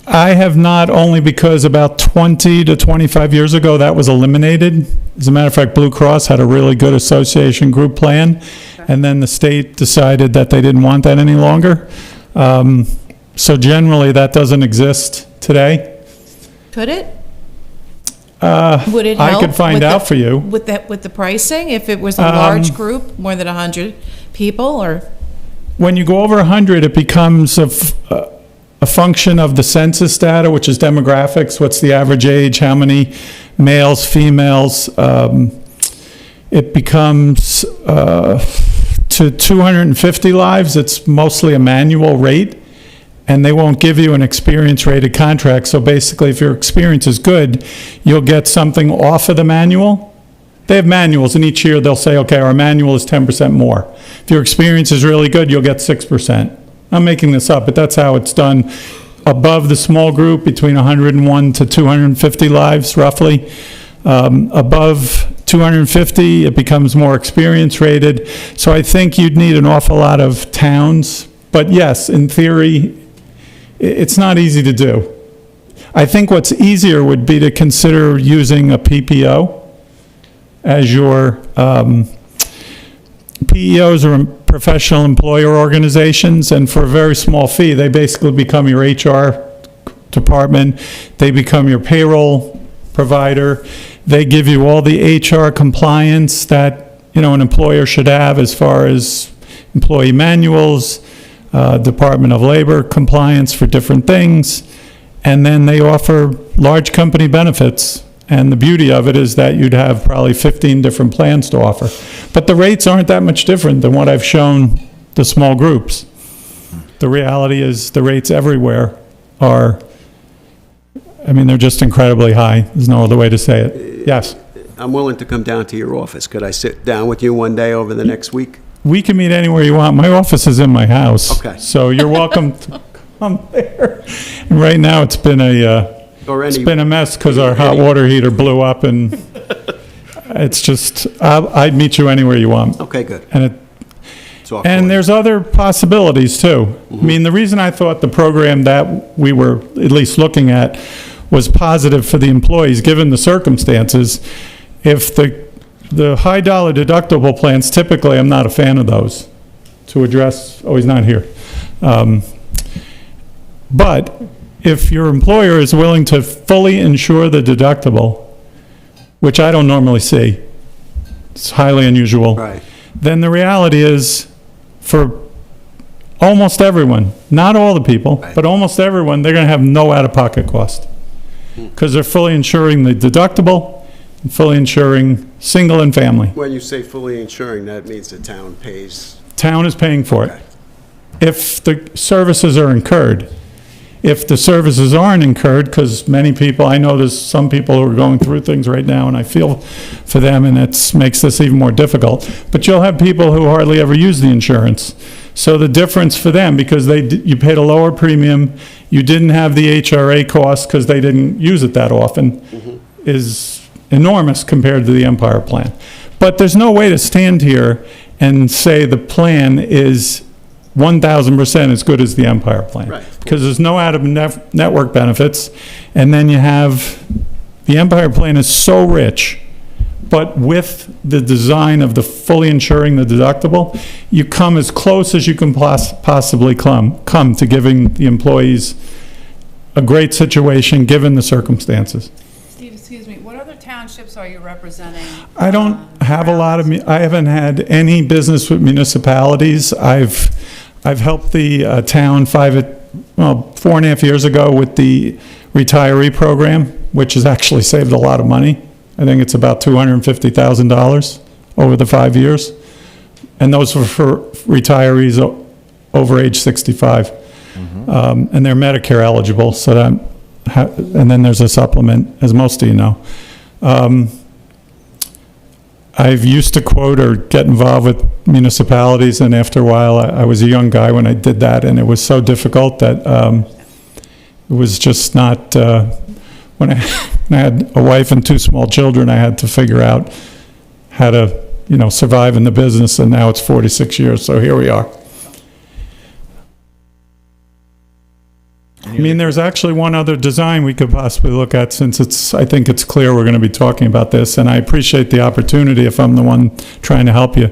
I have not, only because about 20 to 25 years ago, that was eliminated. As a matter of fact, Blue Cross had a really good association group plan, and then the state decided that they didn't want that any longer. So generally, that doesn't exist today. Could it? Would it I help? could find with out the- for you. With the pricing, if it was a large group, more than 100 people, or? When you go over 100, it becomes a function of the census data, which is demographics. What's the average age? How many males, females? It becomes to 250 lives. It's mostly a manual rate, and they won't give you an experience-rated contract. So basically, if your experience is good, you'll get something off of the manual. They have manuals, and each year they'll say, okay, our manual is 10% more. If your experience is really good, you'll get 6%. I'm making this up, but that's how it's done. Above the small group, between 101 to 250 lives, roughly. Above 250, it becomes more experience rated. So I think you'd need an awful lot of towns. But yes, in theory, it's not easy to do. I think what's easier would be to consider using a PPO as your, PEOs are professional employer organizations, and for a very small fee, they basically become your HR department, they become your payroll provider, they give you all the HR compliance that, you know, an employer should have as far as employee manuals, Department of Labor compliance for different things, and then they offer large company benefits. And the beauty of it is that you'd have probably 15 different plans to offer. But the rates aren't that much different than what I've shown the small groups. The reality is the rates everywhere are, I mean, they're just incredibly high. There's no other way to say it. Yes? I'm willing to come down to your office. Could I sit down with you one day over the next week? We can meet anywhere you want. My office is in my house. Okay. So you're welcome to come there. And right now, it's been a mess because our hot water heater blew up, and it's just, I'd meet you anywhere you want. Okay, good. And there's other possibilities too. I mean, the reason I thought the program that we were at least looking at was positive for the employees, given the circumstances. If the high dollar deductible plans, typically I'm not a fan of those to address, oh, he's not here. But if your employer is willing to fully insure the deductible, which I don't normally see, it's highly unusual. Right. Then the reality is, for almost everyone, not all the people, but almost everyone, they're going to have no out-of-pocket cost. Because they're fully insuring the deductible, and fully insuring single and family. When you say fully insuring, that means the town pays. Town is paying for it. Okay. If the services are incurred. If the services aren't incurred, because many people, I know there's some people who are going through things right now, and I feel for them, and it makes this even more difficult. But you'll have people who hardly ever use the insurance. So the difference for them, because you paid a lower premium, you didn't have the HRA cost because they didn't use it that often, is enormous compared to the Empire plan. But there's no way to stand here and say the plan is 1,000% as good as the Empire plan. Right. Because there's no out-of-network benefits, and then you have, the Empire plan is so rich, but with the design of the fully insuring the deductible, you come as close as you can possibly come to giving the employees a great situation, given the circumstances. Steve, excuse me, what other townships are you representing? I don't have a lot of, I haven't had any business with municipalities. I've helped the town 4.5 years ago with the retiree program, which has actually saved a lot of money. I think it's about $250,000 over the 5 years. And those were for retirees over age 65. And they're Medicare eligible, so that, and then there's a supplement, as most of you know. I've used to quote or get involved with municipalities, and after a while, I was a young guy when I did that, and it was so difficult that it was just not, when I had a wife and 2 small children, I had to figure out how to, survive in the business, and now it's 46 years, so here we are. I mean, there's actually one other design we could possibly look at, since I think it's clear we're going to be talking about this, and I appreciate the opportunity if I'm the one trying to help you.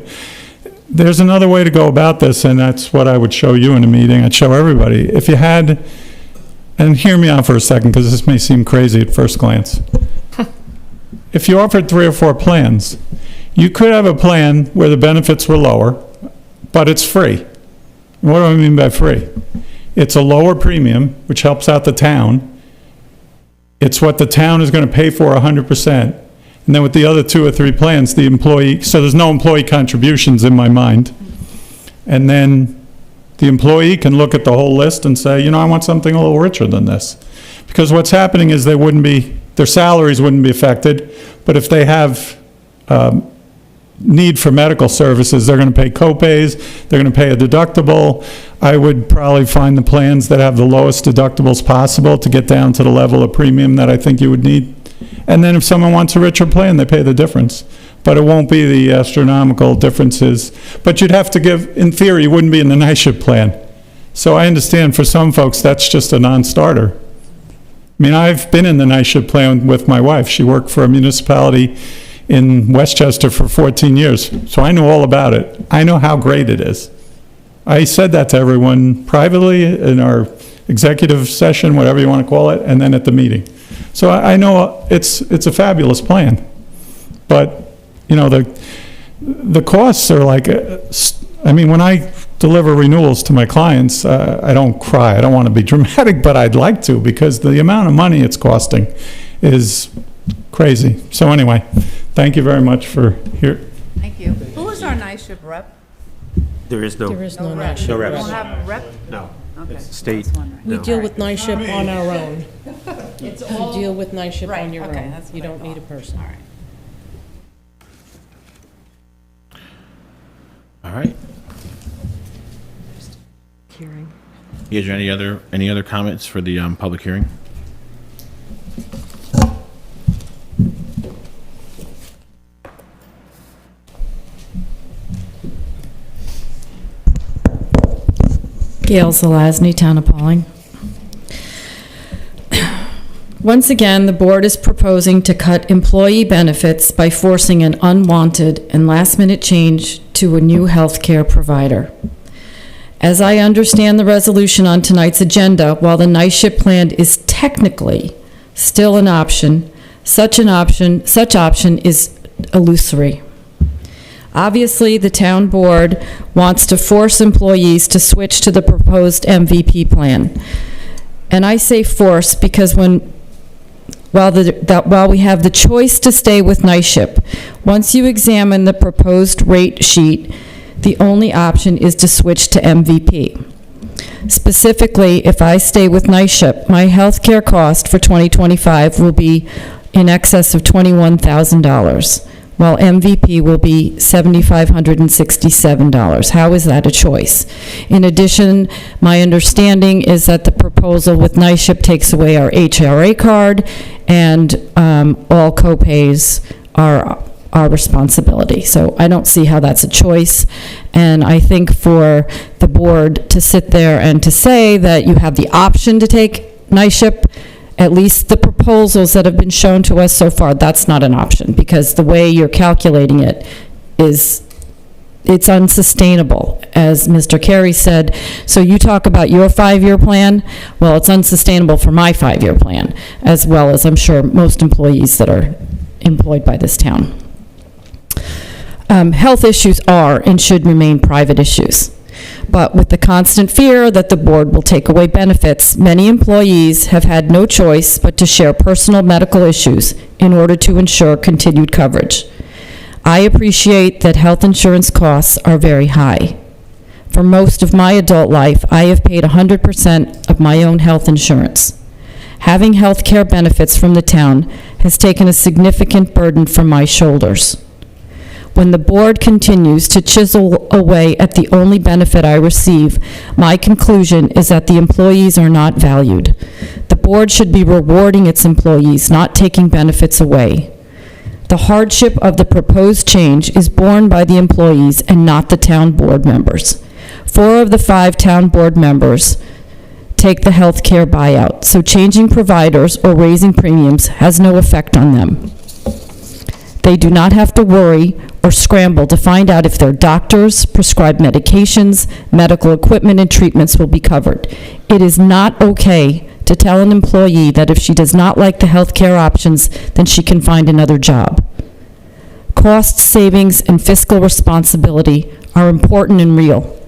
There's another way to go about this, and that's what I would show you in a meeting. I'd show everybody. If you had, and hear me out for a second, because this may seem crazy at first glance. If you offered 3 or 4 plans, you could have a plan where the benefits were lower, but it's free. What do I mean by free? It's a lower premium, which helps out the town. It's what the town is going to pay for 100%. And then with the other 2 or 3 plans, the employee, so there's no employee contributions in my mind. And then the employee can look at the whole list and say, I want something a little richer than this. Because what's happening is their salaries wouldn't be affected, but if they have need for medical services, they're going to pay co-pays, they're going to pay a deductible. I would probably find the plans that have the lowest deductibles possible to get down to the level of premium that I think you would need. And then if someone wants a richer plan, they pay the difference. But it won't be the astronomical differences. But you'd have to give, in theory, you wouldn't be in the NISHIP plan. So I understand for some folks, that's just a non-starter. I mean, I've been in the NISHIP plan with my wife. She worked for a municipality in Westchester for 14 years, so I know all about it. I know how great it is. I said that to everyone privately in our executive session, whatever you want to call it, and then at the meeting. So I know it's a fabulous plan, but the costs are like, I mean, when I deliver renewals to my clients, I don't cry. I don't want to be dramatic, but I'd like to, because the amount of money it's costing is crazy. So anyway, thank you very much for here. Thank you. Who is our NISHIP rep? There is no. no rep. NISHIP. No We reps. don't have a rep? No. Okay. It's state. Just wondering. We No. deal with NISHIP on our own. It's You all. deal with NISHIP Right, on your okay, own. that's You what I don't need a thought. person. All right. All right. Hearing. Is there any other comments for the public hearing? Gail Zelazny, Town of Pawling. Once again, the board is proposing to cut employee benefits by forcing an unwanted and last-minute change to a new health care provider. As I understand the resolution on tonight's agenda, while the NISHIP plan is technically still an option, such option is illusory. Obviously, the town board wants to force employees to switch to the proposed MVP plan. And I say force because while we have the choice to stay with NISHIP, once you examine the proposed rate sheet, the only option is to switch to MVP. Specifically, if I stay with NISHIP, my health care cost for 2025 will be in excess of $21,000, while MVP will be $7,567. How is that a choice? In addition, my understanding is that the proposal with NISHIP takes away our HRA card, and all co-pays are our responsibility. So I don't see how that's a choice. And I think for the board to sit there and to say that you have the option to take NISHIP, at least the proposals that have been shown to us so far, that's not an option, because the way you're calculating it it's unsustainable, as Mr. Carey said. So you talk about your 5-year plan, well, it's unsustainable for my 5-year plan, as well as I'm sure most employees that are employed by this town. Health issues are and should remain private issues. But with the constant fear that the board will take away benefits, many employees have had no choice but to share personal medical issues in order to ensure continued coverage. I appreciate that health insurance costs are very high. For most of my adult life, I have paid 100% of my own health insurance. Having health care benefits from the town has taken a significant burden from my shoulders. When the board continues to chisel away at the only benefit I receive, my conclusion is that the employees are not valued. The board should be rewarding its employees, not taking benefits away. The hardship of the proposed change is borne by the employees and not the town board members. 4 of the 5 town board members take the health care buyout, so changing providers or raising premiums has no effect on them. They do not have to worry or scramble to find out if their doctors, prescribed medications, medical equipment, and treatments will be covered. It is not okay to tell an employee that if she does not like the health care options, then she can find another job. Cost savings and fiscal responsibility are important and real,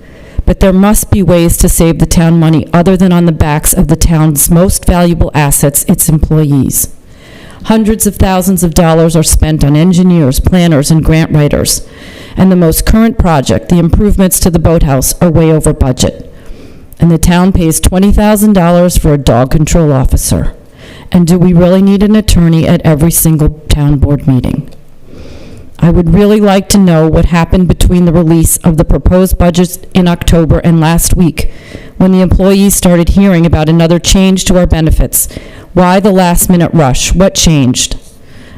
but there must be ways to save the town money other than on the backs of the town's most valuable assets, its employees. Hundreds of thousands of dollars are spent on engineers, planners, and grant writers. And the most current project, the improvements to the boathouse, are way over budget. And the town pays $20,000 for a dog control officer. And do we really need an attorney at every single town board meeting? I would really like to know what happened between the release of the proposed budget in October and last week, when the employees started hearing about another change to our benefits. Why the last-minute rush? What changed?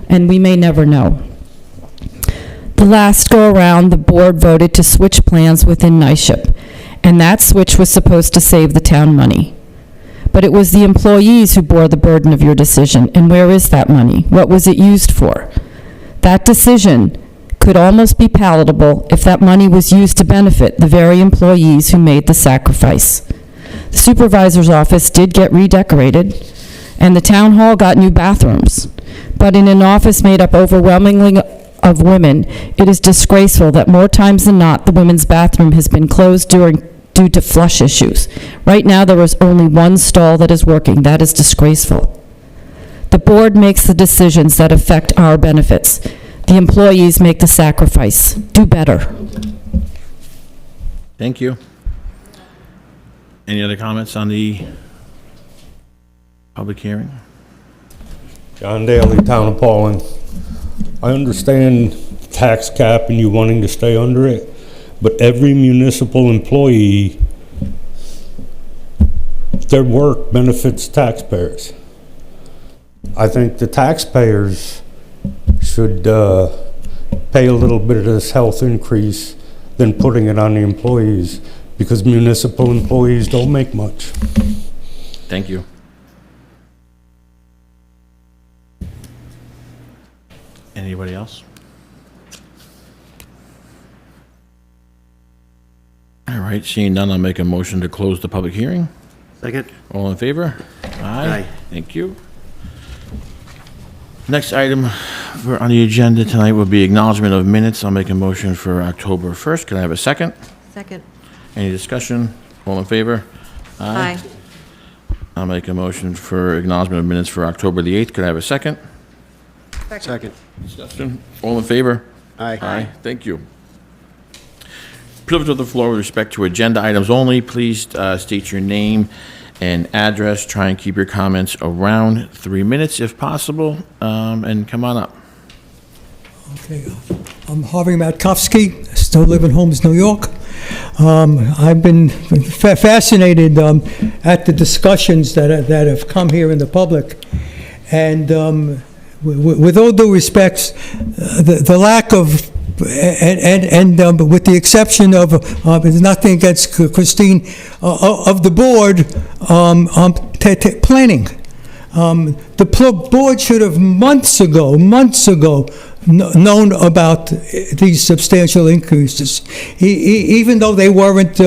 And we may never know. The last go-around, the board voted to switch plans within NISHIP, and that switch was supposed to save the town money. But it was the employees who bore the burden of your decision, and where is that money? What was it used for? That decision could almost be palatable if that money was used to benefit the very employees who made the sacrifice. The supervisor's office did get redecorated, and the town hall got new bathrooms. But in an office made up overwhelmingly of women, it is disgraceful that more times than not, the women's bathroom has been closed due to flush issues. Right now, there is only one stall that is working. That is disgraceful. The board makes the decisions that affect our benefits. The employees make the sacrifice. Do better. Thank you. Any other comments on the public hearing? John Daly, Town of Pawling. I understand tax cap and you wanting to stay under it, but every municipal employee, their work benefits taxpayers. I think the taxpayers should pay a little bit of this health increase than putting it on the employees, because municipal employees don't make much. Thank you. Anybody else? All right, seeing none, I'll make a motion to close the public hearing. Second? All in favor? Aye. Thank you. Next item, on the agenda tonight will be acknowledgement of minutes. I'll make a motion for October 1st. Can I have a second? Second. Any discussion? All in favor? Aye. I'll make a motion for acknowledgement of minutes for October the 8th. Can I have a second? Second. Discussion? All in favor? Aye. Aye. Thank you. Privilege of the floor with respect to agenda items only. Please state your name and address. Try and keep your comments around 3 minutes if possible, and come on up. Okay, I'm Harvey Matkowski, still live in Holmes, New York. I've been fascinated at the discussions that have come here in the public, and with all due respects, the lack of and with the exception of there's nothing against Christine of the board planning. The board should have months ago known about these substantial increases, even though they weren't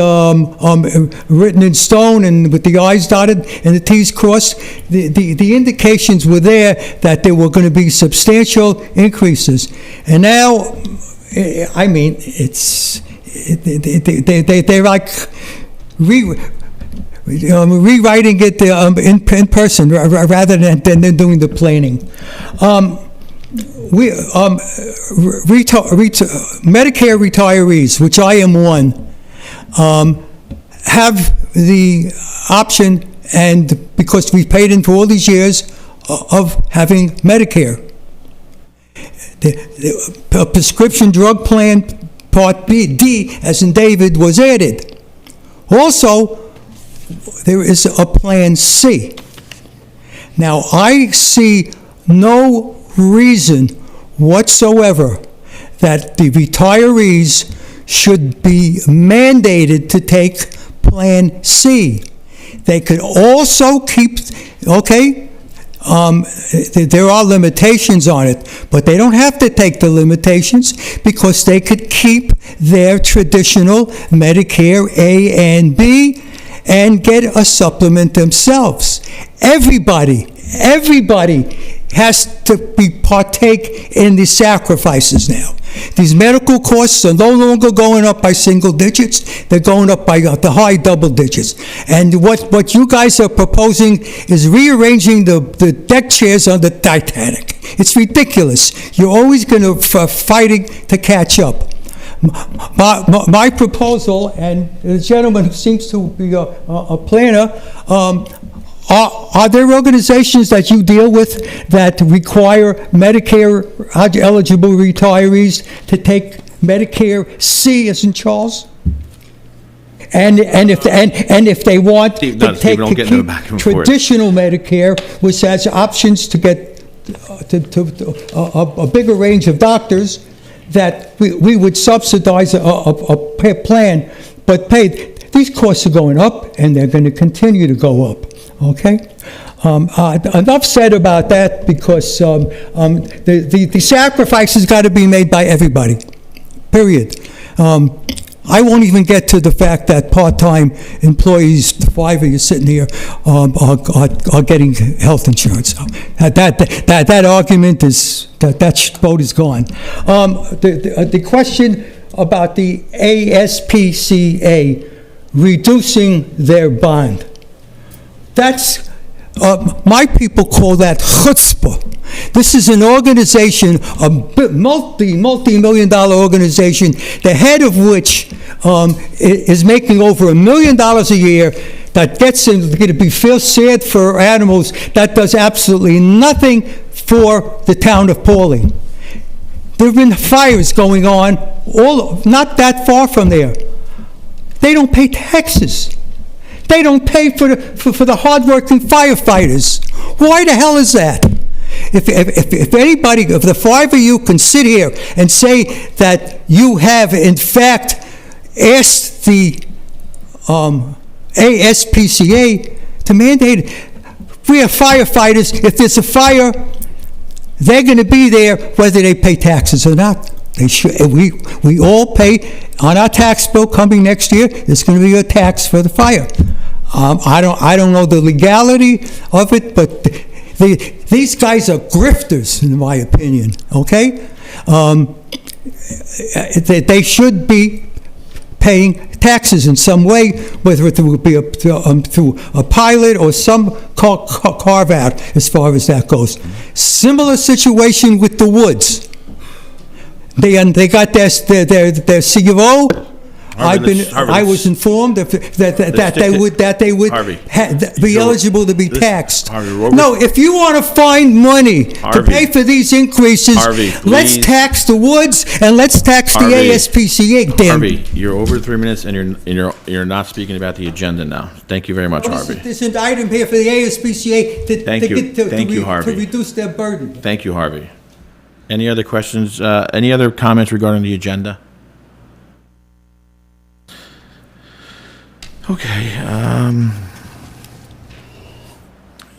written in stone and with the I's dotted and the T's crossed. The indications were there that there were going to be substantial increases, and now, I mean, they're like rewriting it in person rather than doing the planning. Medicare retirees, which I am one, have the option, and because we've paid in for all these years, of having Medicare. The prescription drug plan Part D, as in David, was added. Also, there is a Plan C. Now, I see no reason whatsoever that the retirees should be mandated to take Plan C. They could also keep, okay, there are limitations on it, but they don't have to take the limitations because they could keep their traditional Medicare A and B and get a supplement themselves. Everybody has to partake in the sacrifices now. These medical costs are no longer going up by single digits, they're going up by the high double digits. And what you guys are proposing is rearranging the deck chairs on the Titanic. It's ridiculous. You're always going to fighting to catch up. My proposal, and the gentleman who seems to be a planner, are there organizations that you deal with that require Medicare eligible retirees to take Medicare C as in Charles? And if they want to take traditional Medicare, which has options to get a bigger range of doctors, that we would subsidize a plan, but these costs are going up and they're going to continue to go up. Okay? Enough said about that, because the sacrifice has got to be made by everybody, period. I won't even get to the fact that part-time employees, the 5 of you sitting here, are getting health insurance. That argument is, that vote is gone. The question about the ASPCA reducing their bond, that's, my people call that chutzpah. This is an organization, a multi-million dollar organization, the head of which is making over $1 million a year, that gets going to be feel sad for animals, that does absolutely nothing for the town of Pawling. There have been fires going on not that far from there. They don't pay taxes. They don't pay for the hardworking firefighters. Why the hell is that? If anybody, if the 5 of you can sit here and say that you have in fact asked the ASPCA to mandate it, we have firefighters. If there's a fire, they're going to be there whether they pay taxes or not. They should. We all pay on our tax bill coming next year. There's going to be a tax for the fire. I don't know the legality of it, but These guys are grifters, in my opinion, okay? They should be paying taxes in some way, whether it would be through a pilot or some carve-out as far as that goes. Similar situation with the Woods. They got their CFO. I was informed that they would Harvey, be eligible to be taxed. Harvey, No, if you want to find money to Harvey. pay for these increases, Harvey, let's please. tax the Woods and let's tax the Harvey. ASPCA. Damn. Harvey, you're over 3 minutes, and you're not speaking about the agenda now. Thank you very much, Harvey. There's an item here for the ASPCA Thank you. Thank you, Harvey. to reduce their burden. Thank you, Harvey. Any other questions, any other comments regarding the agenda? Okay,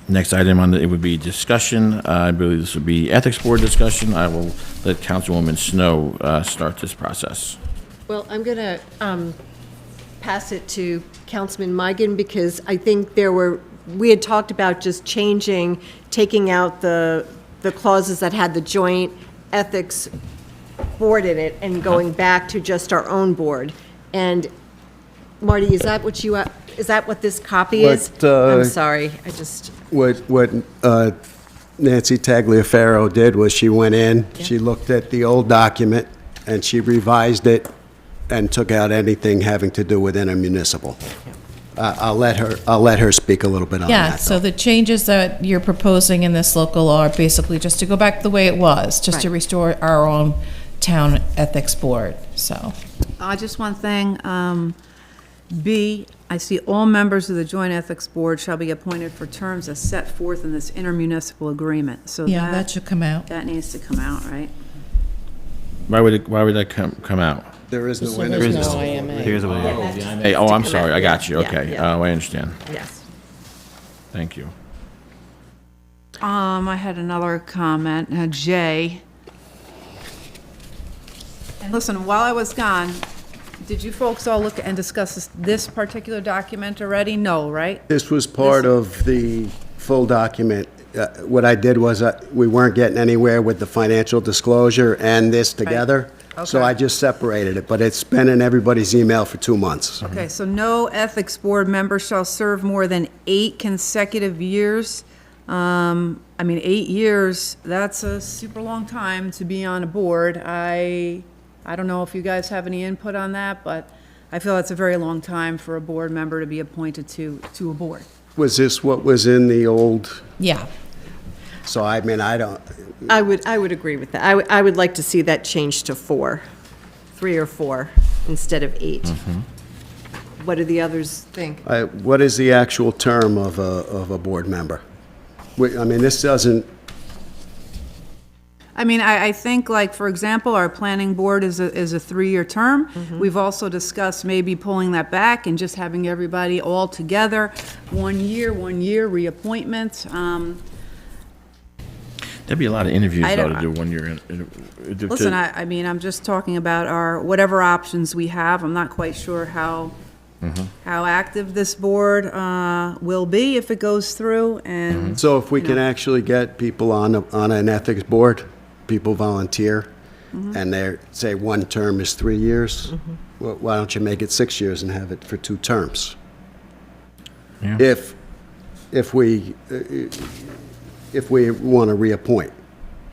next item it would be discussion. I believe this would be Ethics Board discussion. I will let Councilwoman Snow start this process. Well, I'm going to pass it to Councilman Migan because I think we had talked about just taking out the clauses that had the joint ethics board in it and going back to just our own board. And Marty, is that what this copy is? I'm sorry, What Nancy Tagliaferro did was she went in, she looked at the old document, and she revised it and took out anything having to do with intermunicipal. I'll let her speak a little bit on that. Yeah, so the changes that you're proposing in this local law are basically just to go back the way it was, just to restore our own town ethics board, so. Just one thing, B, I see all members of the Joint Ethics Board shall be appointed for terms as set forth in this intermunicipal agreement, so Yeah, that should come out. that needs to come out, right? Why would that come out? There is no There's intermunicipal. no IMA. Here's what Hey, oh, I'm sorry, I got you, Yeah, okay. yeah. I understand. Yes. Thank you. I had another comment, J. And listen, while I was gone, did you folks all look and discuss this particular document already? No, right? This was part of the full document. What I did was, we weren't getting anywhere with the financial disclosure and this together, so Okay. I just separated it, but it's been in everybody's email for 2 months. Okay, so no ethics board member shall serve more than 8 consecutive years. 8 years, that's a super long time to be on a board. I don't know if you guys have any input on that, but I feel that's a very long time for a board member to be appointed to a board. Was this what was in the old, Yeah, so I mean, I don't, I would agree with that. I would like to see that changed to 3 or 4 instead of 8. What do the others think? what is the actual term of a board member? I mean, this doesn't, I think, like, for example, our planning board is a 3-year term. We've also discussed maybe pulling that back and just having everybody all together, 1 year reappointment. There'd be a lot of interviews, I though, don't- to do 1 year. Listen, I'm just talking about whatever options we have. I'm not quite sure how active this board will be if it goes through, and. so if we can actually get people on an ethics board, people volunteer, and they're, say, one term is 3 years, well, why don't you make it 6 years and have it for 2 terms? Yeah. If we want to reappoint.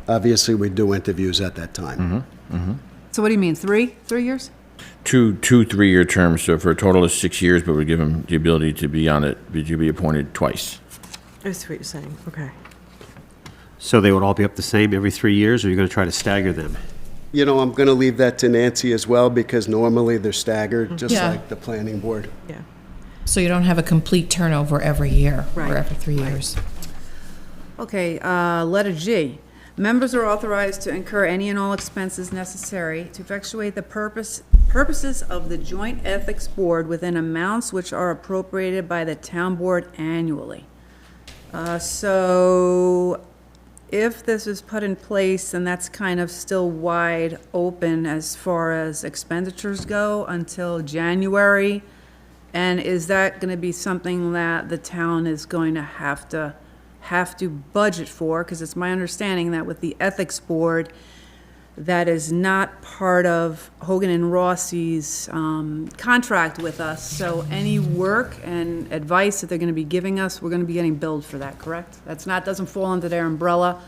Obviously, we do interviews at that time. So what do you mean, 3 years? Two 3-year terms, so for a total of 6 years, but we give them the ability to be on it, to be appointed twice. I see what you're saying, okay. So they would all be up the same every 3 years, or are you going to try to stagger them? You know, I'm going to leave that to Nancy as well, because normally they're staggered, just Yeah. like the planning board. Yeah. so you don't have a complete turnover every year or Right. every 3 years. Okay, letter G. Members are authorized to incur any and all expenses necessary to effectuate the purposes of the Joint Ethics Board within amounts which are appropriated by the town board annually. So if this is put in place, then that's kind of still wide open as far as expenditures go until January. And is that going to be something that the town is going to have to have to budget for, because it's my understanding that with the Ethics Board, that is not part of Hogan and Rossi's contract with us. So any work and advice that they're going to be giving us, we're going to be getting billed for that, correct? That's not, doesn't fall under their umbrella?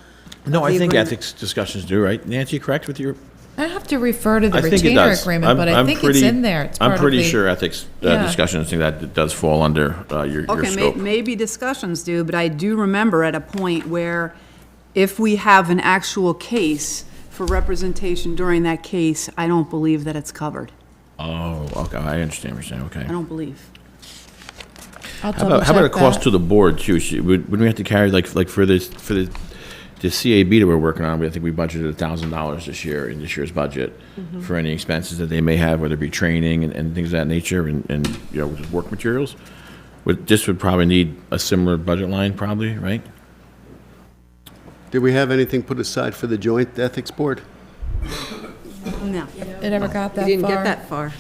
No, I The think agreement. ethics discussions do, right? Nancy, correct with your? I have to refer to the I think it retainer does. agreement, but I I'm think it's pretty- in there. It's part I'm of pretty the- sure ethics Yeah. discussions, I think that it does fall under your Okay, scope. maybe discussions do, but I do remember at a point where if we have an actual case for representation during that case, I don't believe that it's covered. Oh, okay, I understand what you're saying, okay. I don't believe. I'll How about a double-check cost that. to the board too? Wouldn't we have to carry, like for the CAB that we're working on, I think we budgeted $1,000 this year in this year's budget for any expenses that they may have, whether it be training and things of that nature and, you know, work materials. This would probably need a similar budget line probably, right? Did we have anything put aside for the joint ethics board? No. It ever got that far? You didn't get that far.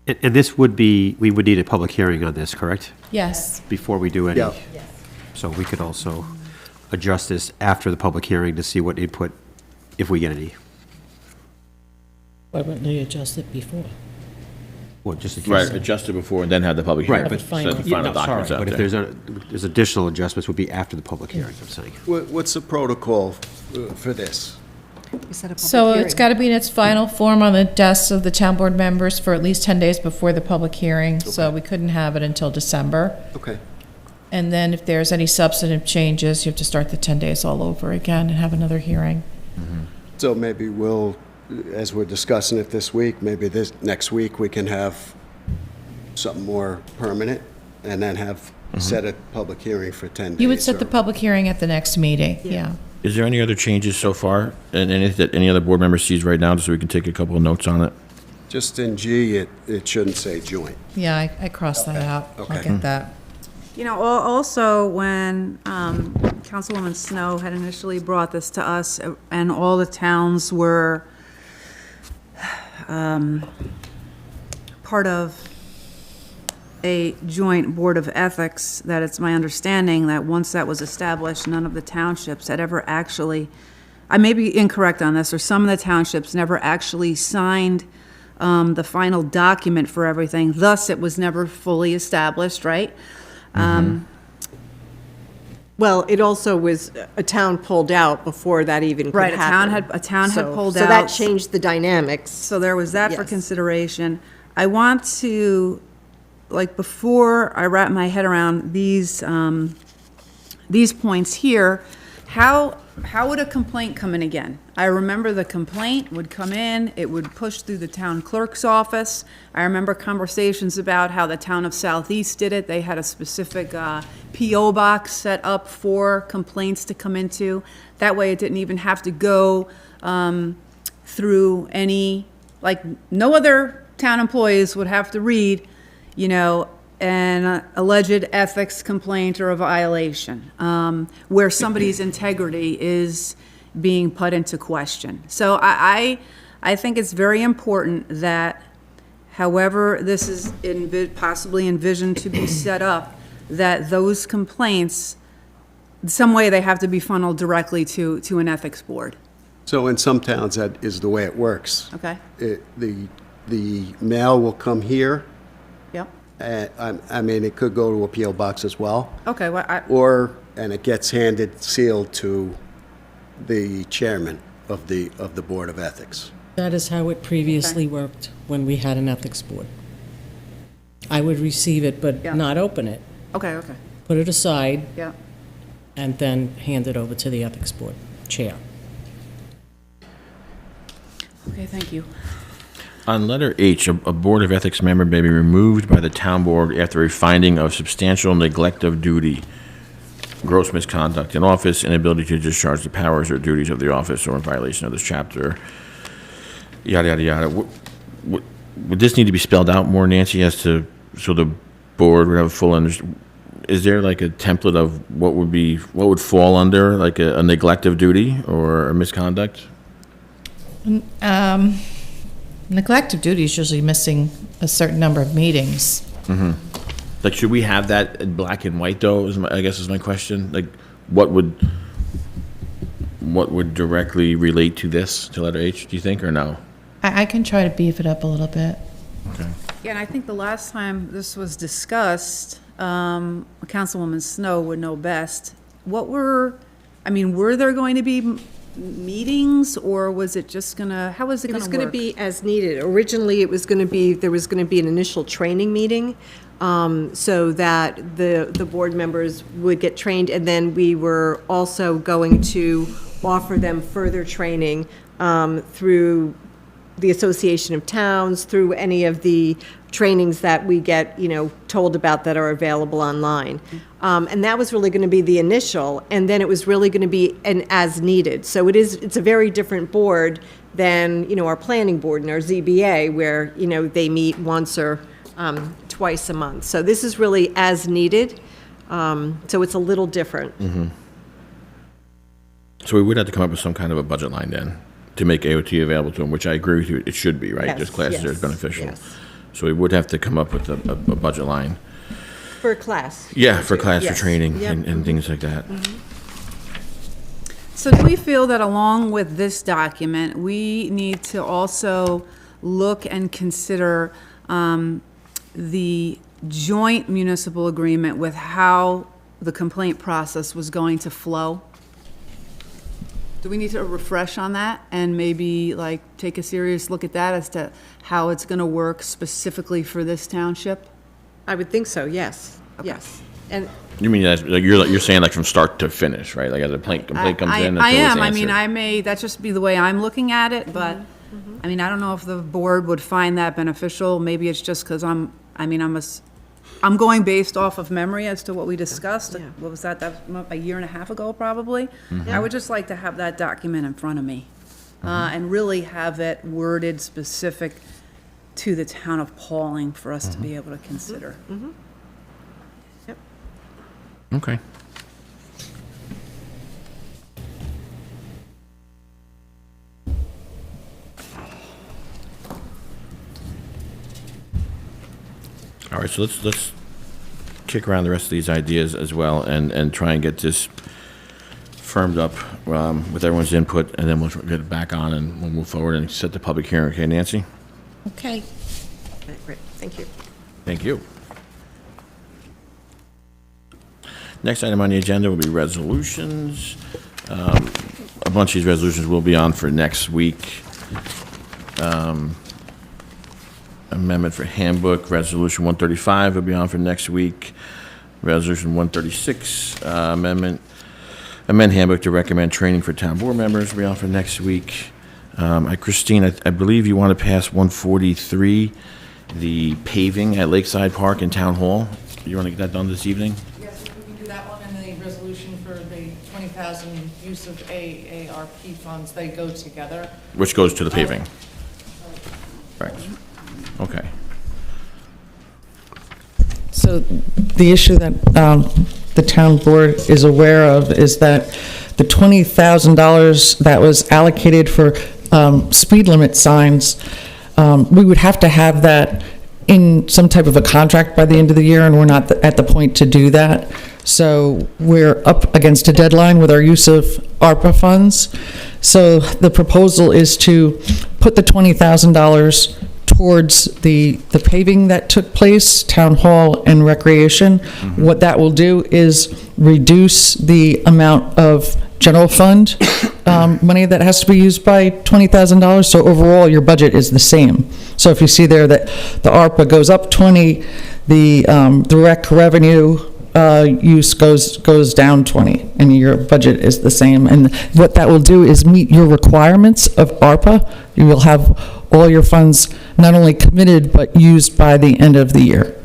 And this would be, we would need a public hearing on this, correct? Yes. Before we do any? Yeah. So we could also adjust this after the public hearing to see what input, if we get any. Why wouldn't they adjust it before? Well, just adjust Right, it. adjust it before and then have the public hearing. Right, but- Set the Yeah, final no, sorry, documents out but if there. there's additional adjustments would be after the public hearing, I'm saying. What's the protocol for this? We set a public So hearing. it's got to be in its final form on the desks of the town board members for at least 10 days before the public hearing, so we couldn't have it until December. Okay. And then if there's any substantive changes, you have to start the 10 days all over again and have another hearing. So maybe we'll, as we're discussing it this week, maybe next week, we can have something more permanent and then have, set a public hearing for 10 days. You would set the or- public hearing at the next meeting, yeah. Is there any other changes so far? And anything that any other board member sees right now, just so we can take a couple of notes on it? Just in G, it shouldn't say joint. Yeah, I crossed that out. I'll Okay. get that. You know, also, when Councilwoman Snow had initially brought this to us, and all the towns were part of a joint board of ethics, that it's my understanding that once that was established, none of the townships had ever actually, I may be incorrect on this, or some of the townships never actually signed the final document for everything, thus it was never fully established, right? Well, it also was, a town pulled out before that even could Right, a town happen. had- a town had pulled So that out. changed the dynamics. So there was that for Yes. consideration. I want to, like, before I wrap my head around these points here, how would a complaint come in again? I remember the complaint would come in, it would push through the town clerk's office. I remember conversations about how the town of Southeast did it. They had a specific PO box set up for complaints to come into. That way it didn't even have to go through any, like, no other town employees would have to read, you know, an alleged ethics complaint or a violation, where somebody's integrity is being put into question. So I think it's very important that, however this is possibly envisioned to be set up, that those complaints, some way they have to be funneled directly to an ethics board, So in some towns, that is the way it works. okay? The mail will come here, Yep. I mean, it could go to a PO box as well, Okay, well, and it gets handed sealed to the chairman of the Board of Ethics. That is how it previously worked when we had an ethics board. I would receive it, but Yeah. not open it, okay, put it aside, yeah. and then hand it over to the ethics board chair. Okay, thank you. On letter H, a Board of Ethics member may be removed by the town board after a finding of substantial neglect of duty, gross misconduct in office, inability to discharge the powers or duties of the office, or in violation of this chapter, yada, yada, yada. Would this need to be spelled out more, Nancy, as to, so the board would have a full is there like a template of what would fall under, like a neglect of duty or a misconduct? Neglect of duty is usually missing a certain number of meetings. Like, should we have that in black and white, though, I guess is my question? Like, what would directly relate to this, to letter H, do you think, or no? I can try to beef it up a little bit. Okay. Yeah, and I think the last time this was discussed, Councilwoman Snow would know best. Were there going to be meetings, or was it just how was it It gonna was work? going to be as needed. Originally, there was going to be an initial training meeting, so that the board members would get trained, and then we were also going to offer them further training through the Association of Towns, through any of the trainings that we get, told about that are available online. And that was really going to be the initial, and then it was really going to be an as-needed. So it's a very different board than, our planning board and our ZBA, where, they meet once or twice a month. So this is really as needed, so it's a little different. So we would have to come up with some kind of a budget line then, to make AOT available to them, which I agree with you, it should be, right? Yes, Just classes are yes, beneficial. yes. So we would have to come up with a budget line. For a class. Yeah, for class, for Yes. training, Yep. and things like that. So do we feel that along with this document, we need to also look and consider the joint municipal agreement with how the complaint process was going to flow? Do we need to refresh on that and maybe take a serious look at that as to how it's going to work specifically for this township? I would think so, yes, yes. And You mean, you're saying from start to finish, right? Like as a complaint comes in until I it's am. answered. That just be the way I'm looking at it, but, I don't know if the board would find that beneficial. Maybe it's just because I'm going based off of memory as to what we discussed. Yeah. What was that? That was a year and a half ago, probably. I would just like to have that document in front of me, and really have it worded specific to the town of Pawling for us to be able to consider. Yep. Okay. All right, so let's kick around the rest of these ideas as well, and try and get this firmed up with everyone's input, and then we'll get it back on, and we'll move forward and set the public hearing. Okay, Nancy? Okay. Great, thank you. Thank you. Next item on the agenda will be resolutions. A bunch of these resolutions will be on for next week. Amendment for handbook, Resolution 135 will be on for next week. Resolution 136, amend handbook to recommend training for town board members will be on for next week. Christine, I believe you want to pass 143, the paving at Lakeside Park and Town Hall. You want to get that done this evening? Yes, we can do that one, and the resolution for the 20,000 use of AARP funds, they go together. Which goes to the paving? Right. Okay. So the issue that the town board is aware of is that the $20,000 that was allocated for speed limit signs, we would have to have that in some type of a contract by the end of the year, and we're not at the point to do that. So we're up against a deadline with our use of ARPA funds. So the proposal is to put the $20,000 towards the paving that took place, town hall and recreation. What that will do is reduce the amount of general fund money that has to be used by $20,000. So overall, your budget is the same. So if you see there that the ARPA goes up 20, the rec revenue use goes down 20, and your budget is the same. And what that will do is meet your requirements of ARPA. You will have all your funds not only committed, but used by the end of the year.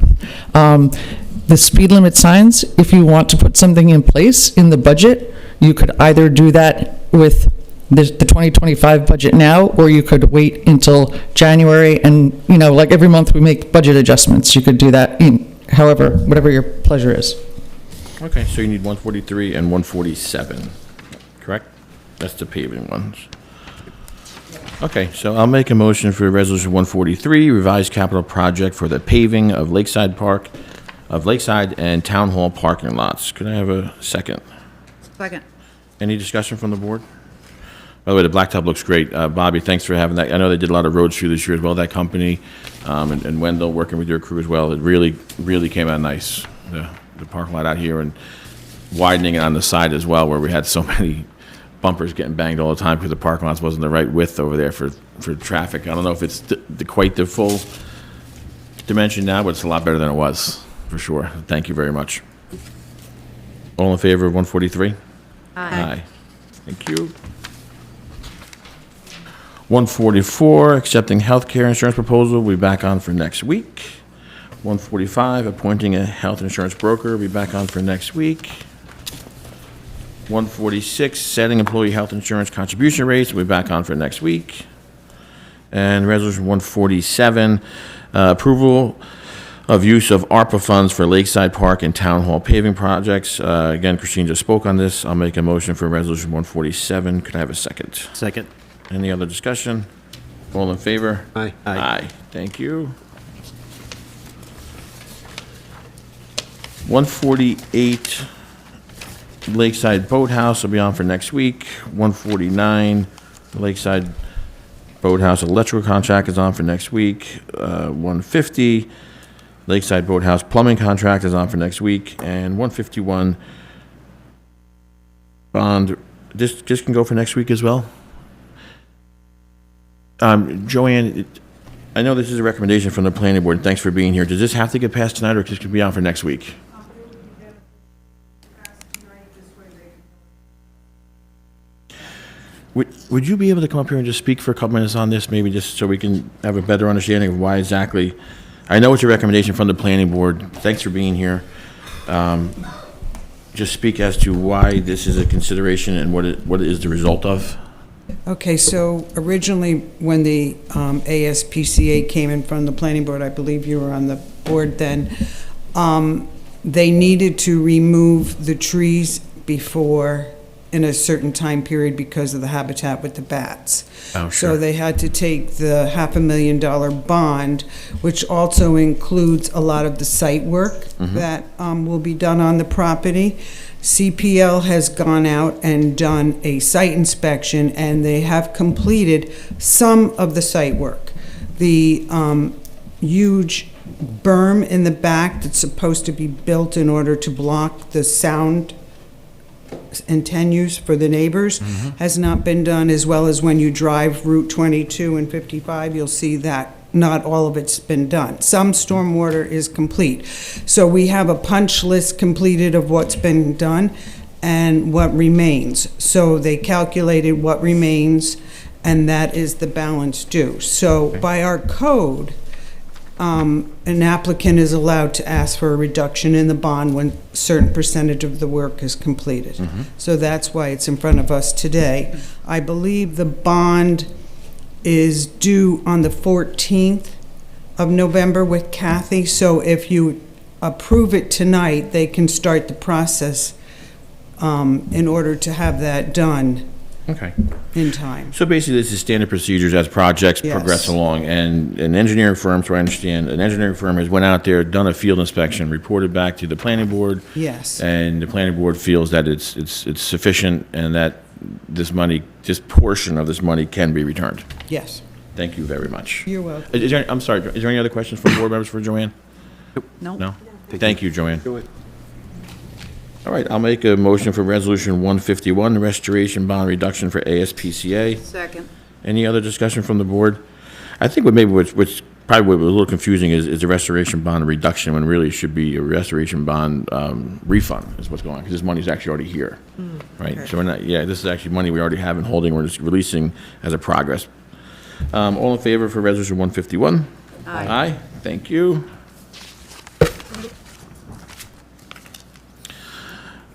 The speed limit signs, if you want to put something in place in the budget, you could either do that with the 2025 budget now, or you could wait until January, and, like every month we make budget adjustments. You could do that however, whatever your pleasure is. Okay, so you need 143 and 147, correct? That's the paving ones. Okay, so I'll make a motion for Resolution 143, revised capital project for the paving of Lakeside Park of Lakeside and Town Hall parking lots. Could I have a second? Second. Any discussion from the board? By the way, the blacktop looks great. Bobby, thanks for having that. I know they did a lot of roads through this year as well, that company, and Wendell working with your crew as well. It really, really came out nice, the parking lot out here, and widening it on the side as well, where we had so many bumpers getting banged all the time because the parking lots wasn't the right width over there for traffic. I don't know if it's quite the full dimension now, but it's a lot better than it was, for sure. Thank you very much. All in favor of 143? Aye. Thank you. 144, accepting healthcare insurance proposal, we'll be back on for next week. 145, appointing a health insurance broker, we'll be back on for next week. 146, setting employee health insurance contribution rates, we'll be back on for next week. And resolution 147, approval of use of ARPA funds for Lakeside Park and Town Hall paving projects. Again, Christine just spoke on this. I'll make a motion for resolution 147. Could I have a second? Second. Any other discussion? All in favor? Aye. Aye. Thank you. 148, Lakeside Boathouse will be on for next week. 149, Lakeside Boathouse electrical contract is on for next week. 150, Lakeside Boathouse plumbing contract is on for next week. And 151, bond, this can go for next week as well? Joanne, I know this is a recommendation from the planning board, and thanks for being here. Does this have to get passed tonight, or this could be on for next week? Would you be able to come up here and just speak for a couple minutes on this, maybe just so we can have a better understanding of why exactly? I know it's a recommendation from the planning board. Thanks for being here. Just speak as to why this is a consideration and what it is the result of. Okay, so originally, when the ASPCA came in from the planning board, I believe you were on the board then, they needed to remove the trees before, in a certain time period, because of the habitat with the bats. Oh, sure. So they had to take the $500,000 bond, which also includes a lot of the site work that will be done on the property. CPL has gone out and done a site inspection, and they have completed some of the site work. The huge berm in the back that's supposed to be built in order to block the sound antennas for the neighbors has not been done, as well as when you drive Route 22 and 55, you'll see that not all of it's been done. Some stormwater is complete. So we have a punch list completed of what's been done and what remains. So they calculated what remains, and that is the balance due. So by our code, an applicant is allowed to ask for a reduction in the bond when a certain percentage of the work is completed. So that's why it's in front of us today. I believe the bond is due on the 14th of November with Kathy, so if you approve it tonight, they can start the process in order to have that done Okay. in time. So basically, this is standard procedures as projects Yes. progress along, and an engineering firm, so I understand, an engineering firm has went out there, done a field inspection, reported back to the planning board. Yes. And the planning board feels that it's sufficient and that this money, this portion of this money can be returned. Yes. Thank you very much. You're welcome. I'm sorry, is there any other questions from board members for Joanne? Nope. No? Thank you, Joanne. Do it. All right, I'll make a motion for Resolution 151, the restoration bond reduction for ASPCA. Second. Any other discussion from the board? I think what's probably what was a little confusing is the restoration bond reduction, when really it should be a restoration bond refund is what's going on, because this money's actually already here, right? So we're not, this is actually money we already have in holding, we're just releasing as a progress. All in favor for Resolution 151? Aye. Aye, thank you.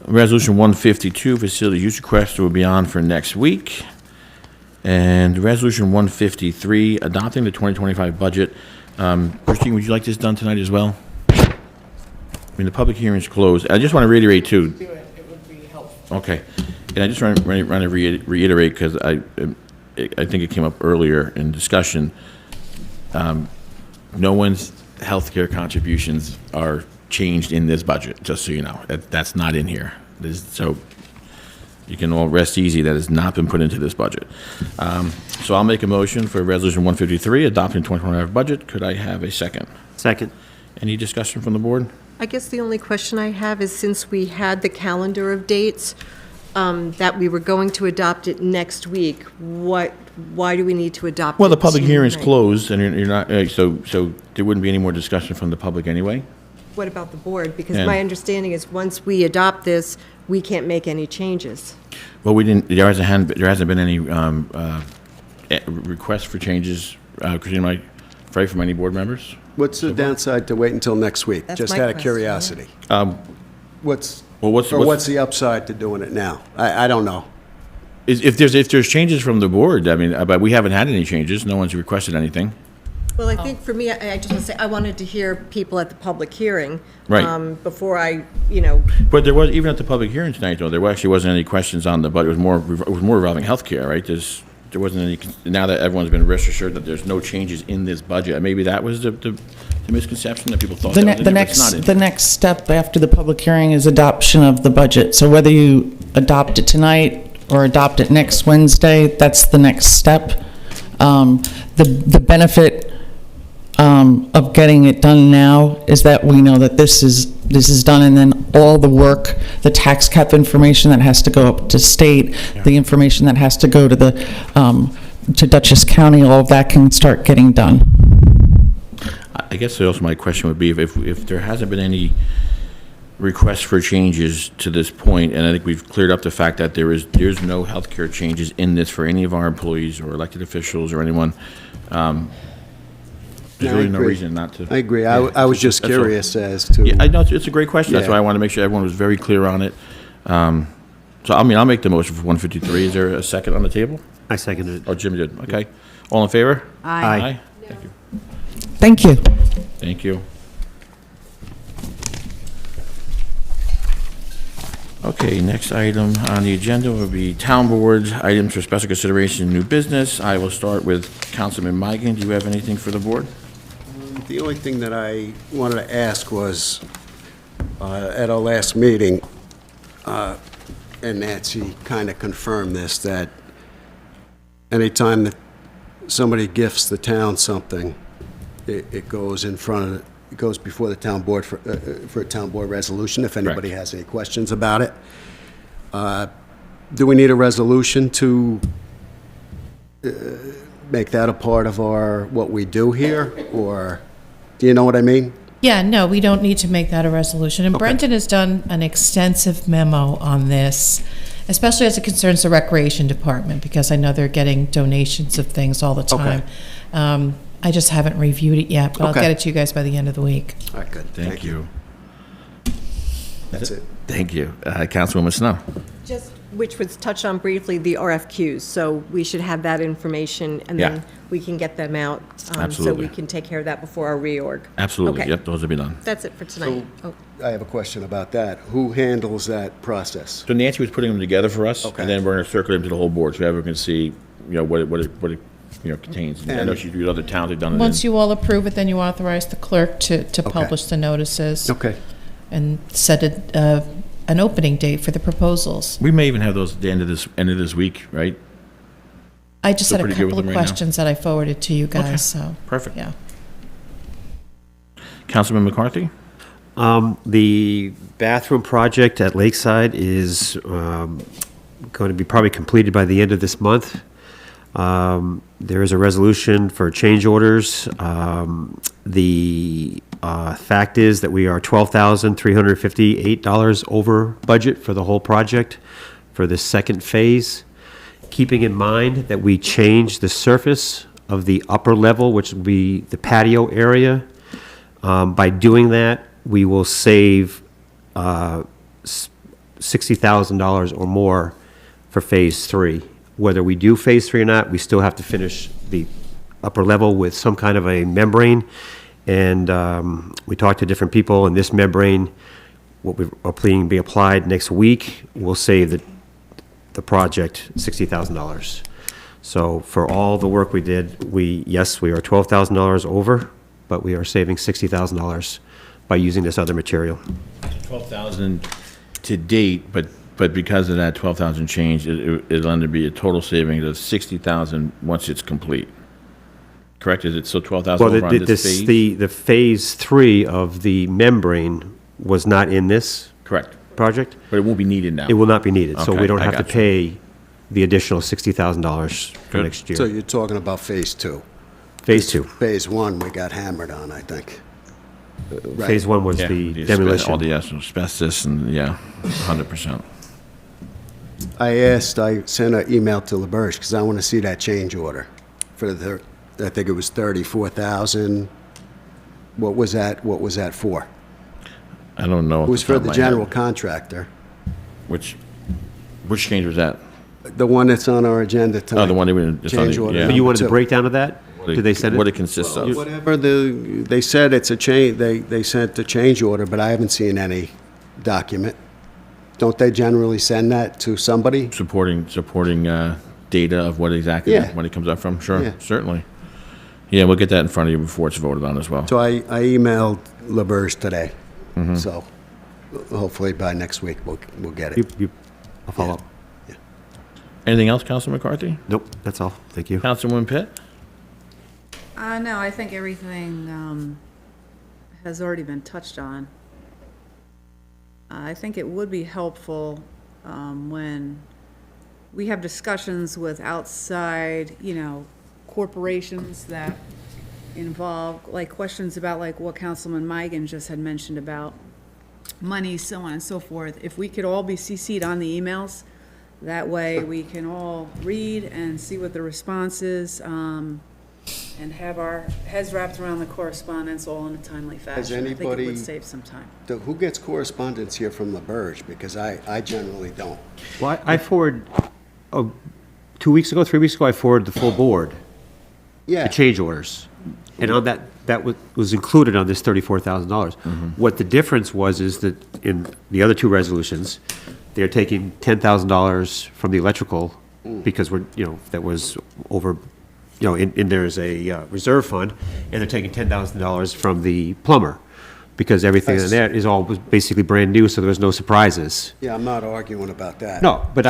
Resolution 152, facility use request will be on for next week. And Resolution 153, adopting the 2025 budget. Christine, would you like this done tonight as well? I mean, the public hearing is closed. I just want to reiterate, too. Do it, it would be helpful. Okay. And I just want to reiterate, because I think it came up earlier in discussion. No one's healthcare contributions are changed in this budget, just so you know. That's not in here. So you can all rest easy, that has not been put into this budget. So I'll make a motion for Resolution 153, adopting 2025 budget. Could I have a second? Second. Any discussion from the board? I guess the only question I have is, since we had the calendar of dates, that we were going to adopt it next week, why do we need to adopt it? Well, the public hearing is tonight? closed, and you're not, so there wouldn't be any more discussion from the public anyway? What about the board? Because And- my understanding is, once we adopt this, we can't make any changes. Well, there hasn't been any requests for changes, Christina, from any board members? What's the downside to wait until next week? That's Just my out of question, yeah. curiosity. What's, Well, what's the upside to doing it now? I don't know. If there's changes from the board, I mean, but we haven't had any changes, no one's requested anything. Well, I think for me, I just want to say, I wanted to hear people at the public hearing. Right. Before I, But there was, even at the public hearing tonight, though, there actually wasn't any questions on the budget. It was more revolving healthcare, right? There wasn't any, now that everyone's been rest assured that there's no changes in this budget, maybe that was the misconception, that people thought The that ne- was in the there, but it's next, not in. the next step after the public hearing is adoption of the budget. So whether you adopt it tonight or adopt it next Wednesday, that's the next step. The benefit of getting it done now is that we know that this is done, and then all the work, the tax cap information that has to go up to state, the information that has to go to to Dutchess County, all of that can start getting done. I guess also my question would be, if there hasn't been any requests for changes to this point, and I think we've cleared up the fact that there's no healthcare changes in this for any of our employees or elected officials or anyone, there's I really no agree. reason not to. I agree. Yeah, I was just that's all. curious as to. Yeah, I know, it's a great question, that's Yeah. why I want to make sure everyone was very clear on it. So, I mean, I'll make the motion for 153. Is there a second on the table? I seconded it. Oh, Jim did, okay. All in favor? Aye. Thank you. Thank you. Thank you. Okay, next item on the agenda will be town board items for special consideration, new business. I will start with Councilman Migan. Do you have anything for the board? The only thing that I wanted to ask was, at our last meeting, and Nancy kind of confirmed this, that anytime that somebody gifts the town something, it goes in front of, it goes before the town board for a town board resolution, if anybody has any questions about it. Do we need a resolution to make that a part of what we do here, or, do you know what I mean? Yeah, no, we don't need to make that a resolution. And Brendan has done an extensive memo on this, especially as it concerns the Recreation Department, because I know they're getting donations of things all the time. I just haven't reviewed it yet, but I'll Okay. get it to you guys by the end of the week. All right, good. Thank you. That's it. Thank you. Councilwoman Snow. just, which was touched on briefly, the RFQs. So we should have that information, and Yeah. then we can get them out. So Absolutely. we can take care of that before our reorg. Absolutely, Okay. yep, those will be done. That's it for tonight. Oh. I have a question about that. Who handles that process? So Nancy was putting them together for us, Okay. and then we're going to circulate them to the whole board, so everyone can see, what it contains. And I know she's reviewed other towns, they've done it. Once you all approve it, then you authorize the clerk to Okay. publish the notices. Okay. And set an opening date for the proposals. We may even have those at the end of this week, right? I just Still had a pretty good couple with of them right now? questions that I forwarded to you guys, so, Perfect. yeah. Councilman McCarthy? The bathroom project at Lakeside is going to be probably completed by the end of this month. There is a resolution for change orders. The fact is that we are $12,358 over budget for the whole project for the second phase, keeping in mind that we changed the surface of the upper level, which will be the patio area. By doing that, we will save $60,000 or more for Phase 3. Whether we do Phase 3 or not, we still have to finish the upper level with some kind of a membrane. And we talked to different people, and this membrane, what we are planning to be applied next week, will save the project $60,000. So for all the work we did, yes, we are $12,000 over, but we are saving $60,000 by using this other material. 12,000 to date, but because of that 12,000 change, it'll end up be a total savings of 60,000 once it's complete. Correct? Is it still 12,000 Well, over on this phase? the phase 3 of the membrane was not in this Correct. project. But it won't be needed now. It will not be needed, so we Okay, don't I have to got you. pay the additional $60,000 for Good. next So year. you're talking about phase 2. Phase 2. Phase 1, we got hammered on, I think. Right. Phase 1 was Yeah, the asbe- demolition. All the asbestos and, yeah, 100%. I sent an email to LaBerge, because I want to see that change order for I think it was 34,000. What was that for? I don't know. It was for the general contractor, Which change was that? the one that's on our agenda tonight. Oh, the one that we, it's on Change the, order. yeah. But you wanted the Two. breakdown of that? Did they send it? What it consists of. Whatever they said it's a change, they sent the change order, but I haven't seen any document. Don't they generally send that to somebody? Supporting data of what exactly Yeah. when it comes up from. Sure, Yeah. certainly. Yeah, we'll get that in front of you before it's voted on as well. So I emailed LaBerge today, Mm-hmm. so hopefully by next week we'll get it. I'll follow up. Anything else, Councilman McCarthy? Nope, that's all. Thank you. Councilwoman Pitt? No, I think everything has already been touched on. I think it would be helpful when we have discussions with outside, corporations that involve, like, questions about, like, what Councilman Migan just had mentioned about money, so on and so forth. If we could all be CC'd on the emails, that way we can all read and see what the response is, and have our heads wrapped around the correspondence all in a timely fashion. I think it anybody- would save some time. Who gets correspondence here from LaBerge? Because I generally don't. Well, I forwarded, 2 weeks ago, 3 weeks ago, I forwarded the full board, Yeah. the change orders. And on that was included on this $34,000. What the difference was is that in the other two resolutions, they're taking $10,000 from the electrical because that was over, and there's a reserve fund, and they're taking $10,000 from the plumber because everything in there is all basically brand new, so there was no surprises. Yeah, I'm not arguing about that. No, but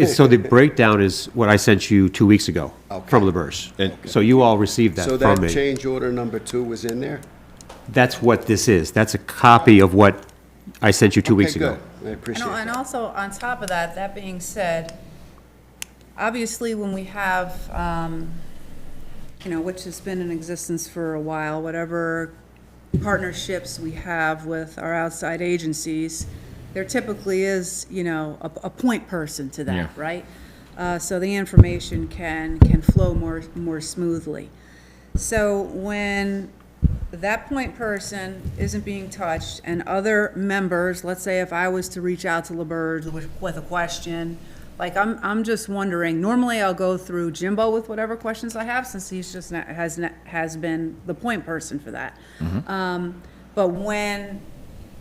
so the breakdown is what I sent you 2 weeks ago from LaBerge. So you all received that So from that me. change order number 2 was in there? That's what this is. That's a copy of what I sent you 2 weeks Okay, ago. good. I appreciate And that. also, on top of that, that being said, obviously, when we have, which has been in existence for a while, whatever partnerships we have with our outside agencies, there typically is, a point person to that, Yeah. right? So the information can flow more smoothly. So when that point person isn't being touched and other members, let's say if I was to reach out to LaBerge with a question, like I'm just wondering, normally I'll go through Jimbo with whatever questions I have since he's just has been the point person for that. But when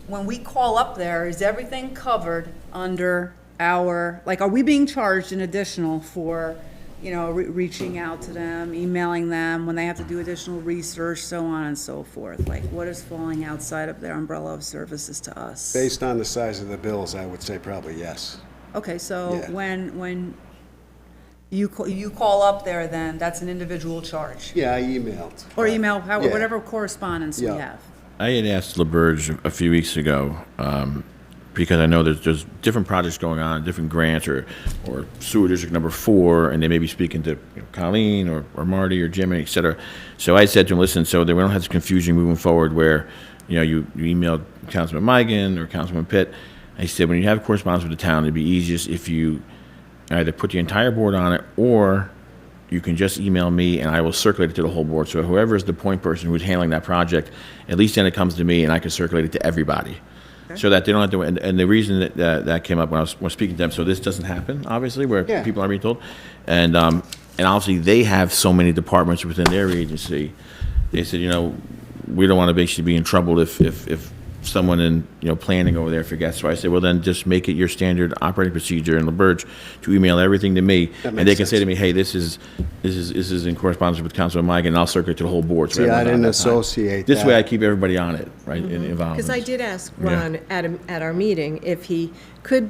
we call up there, is everything covered under our, like, are we being charged an additional for, reaching out to them, emailing them, when they have to do additional research, so on and so forth? Like, what is falling outside of their umbrella of services to us? Based on the size of the bills, I would say probably yes. Okay, so Yeah. when you call up there, then that's an individual charge? Yeah, I emailed. Or email, Yeah. whatever correspondence we Yeah. have? I had asked LaBerge a few weeks ago, because I know there's different projects going on, different grants, or sewer district number 4, and they may be speaking to Colleen or Marty or Jim, et cetera. So I said to him, listen, so that we don't have this confusion moving forward where, you emailed Councilman Migan or Councilman Pitt. I said, when you have correspondence with the town, it'd be easiest if you either put the entire board on it, or you can just email me and I will circulate it to the whole board. So whoever is the point person who's handling that project, at least then it comes to me and I can circulate it to everybody. So that they don't have to, and the reason that came up when I was speaking to them, so this doesn't happen, obviously, where Yeah. people are being told. And obviously they have so many departments within their agency. They said, we don't want to basically be in trouble if someone in, planning over there forgets. So I said, well, then just make it your standard operating procedure in LaBerge to email everything to me. That And makes they can say sense. to me, hey, this is in correspondence with Councilman Mike, and I'll circulate to the whole board. so See, I everyone's on didn't that time. associate This way I that. keep everybody on it, right, and involved. Because I did ask Yeah. Ron at our meeting if he could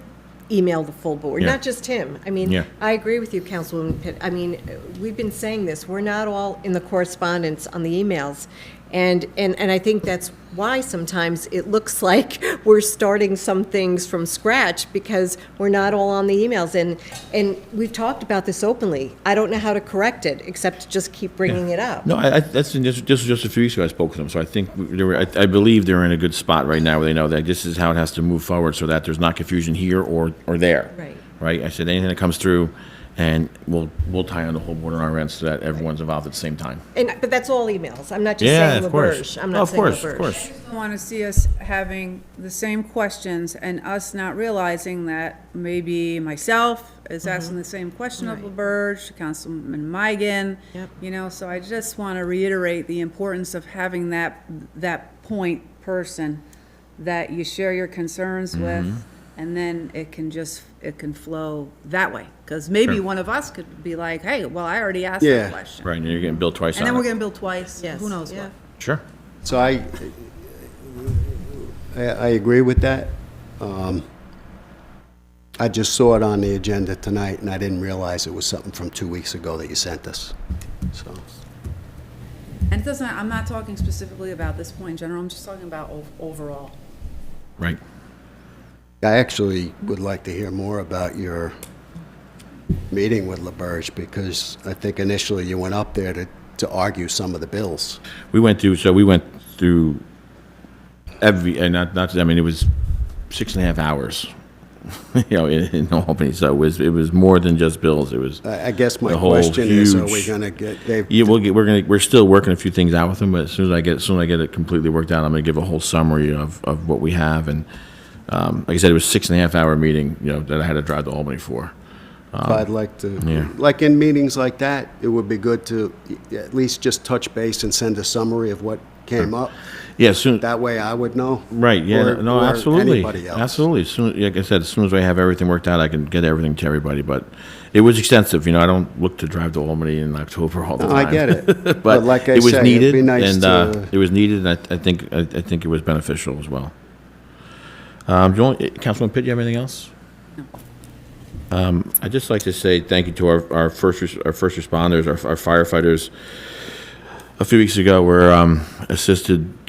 email the full board, Yeah. not just him. I mean, Yeah. I agree with you, Councilwoman Pitt. I mean, we've been saying this, we're not all in the correspondence on the emails. And I think that's why sometimes it looks like we're starting some things from scratch because we're not all on the emails. And we've talked about this openly. I don't know how to correct it, except to just keep bringing it up. No, this was just a few weeks ago I spoke with them, so I think I believe they're in a good spot right now where they know that this is how it has to move forward so that there's not confusion here or there. Right. Right? I said anything that comes through, and we'll tie on the whole board on our end so that everyone's involved at the same time. But that's all emails. I'm not just Yeah, saying of course. LaBerge. I'm not Of saying course, LaBerge. of course. I want to see us having the same questions and us not realizing that maybe myself is asking the same question of LaBerge, Councilman Migan. Yep. So I just want to reiterate the importance of having that point person that you share your concerns with, and then it can flow that way. Because maybe Sure. one of us could be like, hey, well, I already asked Yeah. that question. Right, and you're getting billed twice And on then it. we're getting billed twice. Yes. Who knows Yeah. what? Sure. So I agree with that. I just saw it on the agenda tonight, and I didn't realize it was something from 2 weeks ago that you sent us, so. And it doesn't, I'm not talking specifically about this point in general, I'm just talking about overall. Right. I actually would like to hear more about your meeting with LaBerge, because I think initially you went up there to argue some of the bills. We went through every, I mean, it was 6.5 hours, in Albany. So it was more than just bills. It was I guess my the whole question is, are we huge- gonna get, they've, Yeah, we're still working a few things out with them, but as soon as I get it completely worked out, I'm gonna give a whole summary of what we have. And like I said, it was 6.5 hour meeting, that I had to drive to Albany for. I'd like to, Yeah. like in meetings like that, it would be good to at least just touch base and send a summary of what came up. Yeah, soon. That way I would know. Right, yeah, or- no, or absolutely. anybody else. Absolutely. Like I said, as soon as I have everything worked out, I can get everything to everybody. But it was extensive, I don't look to drive to Albany in October all the No, time. I get it. But But like I it was say, needed, it'd be nice and to- it was needed, and I think it was beneficial as well. Councilman Pitt, you have anything else? I'd just like to say thank you to our first responders, our firefighters. A few weeks ago, we assisted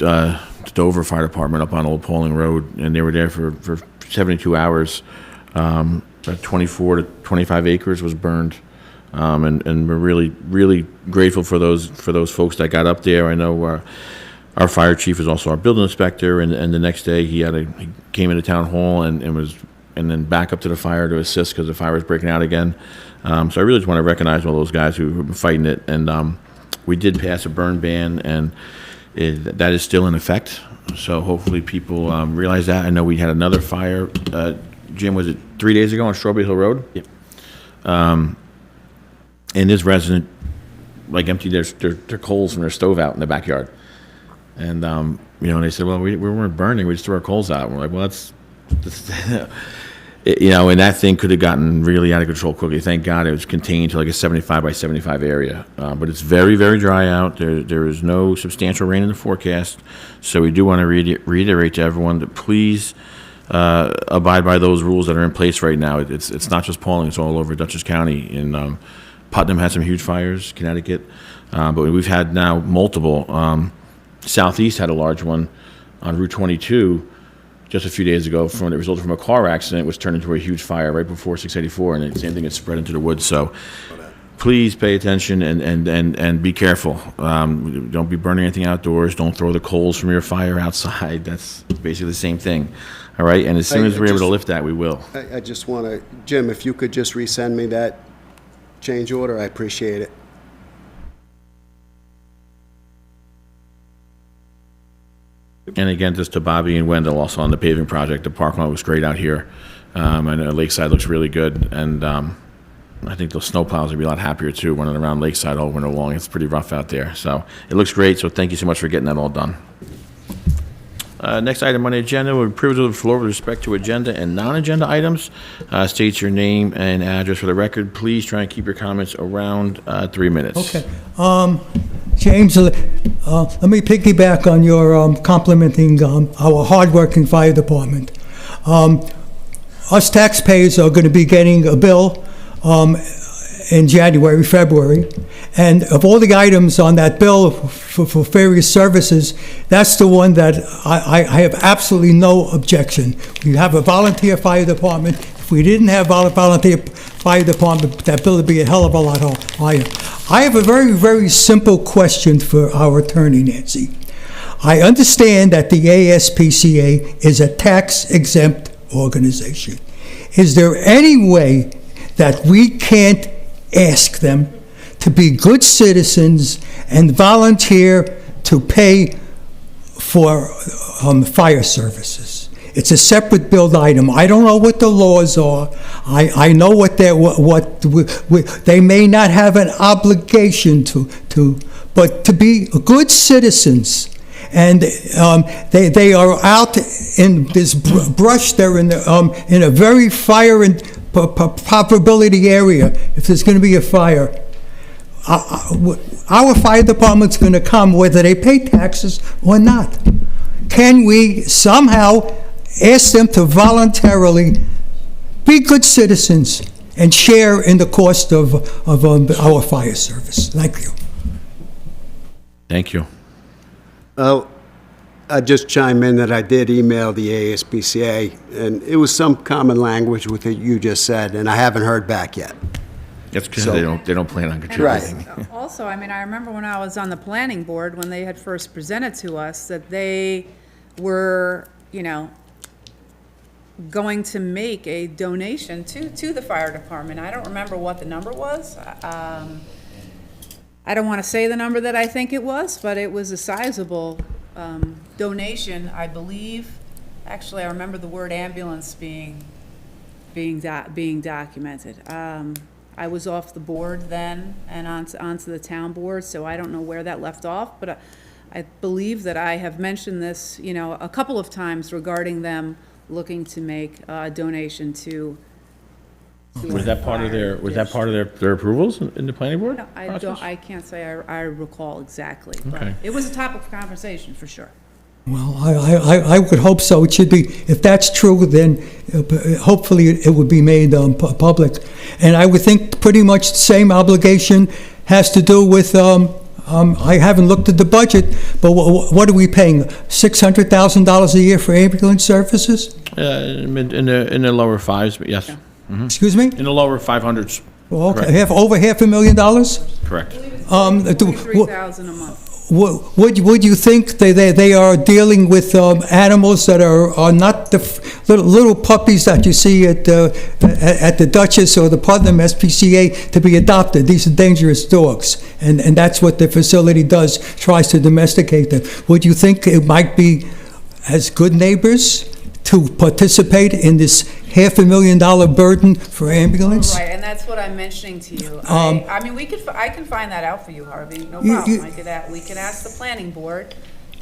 Dover Fire Department up on Old Pawling Road, and they were there for 72 hours. About 24 to 25 acres was burned, and we're really grateful for those folks that got up there. I know our fire chief is also our building inspector, and the next day he came into town hall and then back up to the fire to assist because the fire was breaking out again. So I really just want to recognize all those guys who've been fighting it. And we did pass a burn ban, and that is still in effect. So hopefully people realize that. I know we had another fire, Jim, was it 3 days ago on Strawberry Hill Road? Yep. And this resident, emptied their coals from their stove out in the backyard. And, and they said, well, we weren't burning, we just threw our coals out. And we're like, well, that's and that thing could have gotten really out of control quickly. Thank God it was contained to like a 75 by 75 area. But it's very, very dry out. There is no substantial rain in the forecast. So we do want to reiterate to everyone that please abide by those rules that are in place right now. It's not just Pawling, it's all over Dutchess County. And Putnam had some huge fires, Connecticut. But we've had now multiple. Southeast had a large one on Route 22 just a few days ago that resulted from a car accident. It was turned into a huge fire right before 684, and the same thing has spread into the woods. So please pay attention and be careful. Don't be burning anything outdoors. Don't throw the coals from your fire outside. That's basically the same thing. All right? And as soon as we're able to lift that, we will. I just want to, Jim, if you could just resend me that change order, I appreciate it. And again, just to Bobby and Wendell, also on the paving project, the parking lot looks great out here. And Lakeside looks really good. And I think those snowplows will be a lot happier too, running around Lakeside all winter long. It's pretty rough out there. So it looks great. So thank you so much for getting that all done. Next item on the agenda, will be privilege of the floor with respect to agenda and non-agenda items. State your name and address for the record. Please try and keep your comments around 3 minutes. Okay. James, let me piggyback on your complimenting our hardworking fire department. Us taxpayers are going to be getting a bill in January, February, and of all the items on that bill for various services, that's the one that I have absolutely no objection. We have a volunteer fire department. If we didn't have volunteer fire department, that bill would be a hell of a lot higher. I have a very, very simple question for our attorney, Nancy. I understand that the ASPCA is a tax-exempt organization. Is there any way that we can't ask them to be good citizens and volunteer to pay for fire services? It's a separate billed item. I don't know what the laws are. I know what they may not have an obligation to, but to be good citizens. And they are out in this brush. They're in a very fire and probability area. If there's going to be a fire, our fire department's going to come whether they pay taxes or not. Can we somehow ask them to voluntarily be good citizens and share in the cost of our fire service? Thank you. Thank you. Well, I just chime in that I did email the ASPCA, and it was some common language with what you just said, and I haven't heard back yet. That's because So- they don't plan on contributing. Also, I mean, I remember when I was on the planning board, when they had first presented to us, that they were, going to make a donation to the fire department. I don't remember what the number was. I don't want to say the number that I think it was, but it was a sizable donation, I believe. Actually, I remember the word ambulance being documented. I was off the board then and onto the town board, so I don't know where that left off, but I believe that I have mentioned this, a couple of times regarding them looking to make a donation to. Was that part of their their approvals in the planning board? I can't say I recall exactly, but Okay. it was a topic of conversation for sure. Well, I would hope so. It should be, if that's true, then hopefully it would be made public. And I would think pretty much the same obligation has to do with, I haven't looked at the budget, but what are we paying? $600,000 a year for ambulance services? In the lower fives, but yes. Excuse me? In the lower 500s. Well, okay, Correct. over $500,000? Correct. $43,000 a month. Would you think they are dealing with animals that are not the little puppies that you see at the Duchess or the Putnam SPCA to be adopted? These are dangerous dogs, and that's what the facility does, tries to domesticate them. Would you think it might be as good neighbors to participate in this $500,000 burden for ambulance? Right, and that's what I'm mentioning to you. I mean, I can find that out for you, Harvey, no problem. We could ask the planning board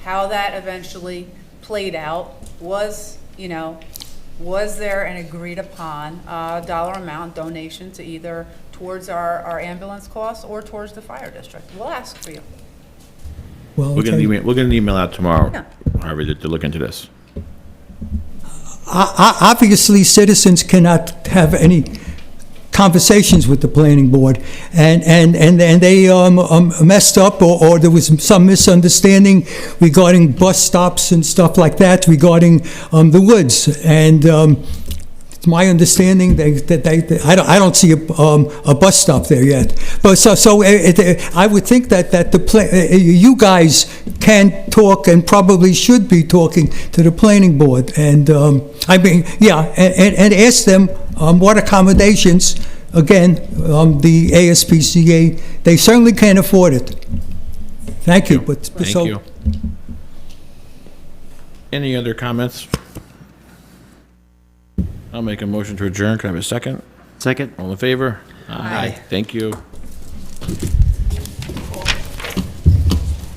how that eventually played out. Was there an agreed upon dollar amount donation to either towards our ambulance costs or towards the fire district? We'll ask for you. Well, We're okay. going to email out tomorrow, Yeah. Harvey, to look into this. Obviously, citizens cannot have any conversations with the planning board, and they messed up, or there was some misunderstanding regarding bus stops and stuff like that regarding the woods, and it's my understanding that I don't see a bus stop there yet. But I would think that you guys can talk and probably should be talking to the planning board, and and ask them what accommodations. Again, the ASPCA, they certainly can't afford it. Thank you. Thank you. Any other comments? I'll make a motion to adjourn. Can I have a second? Second? All in favor? Aye. Thank you.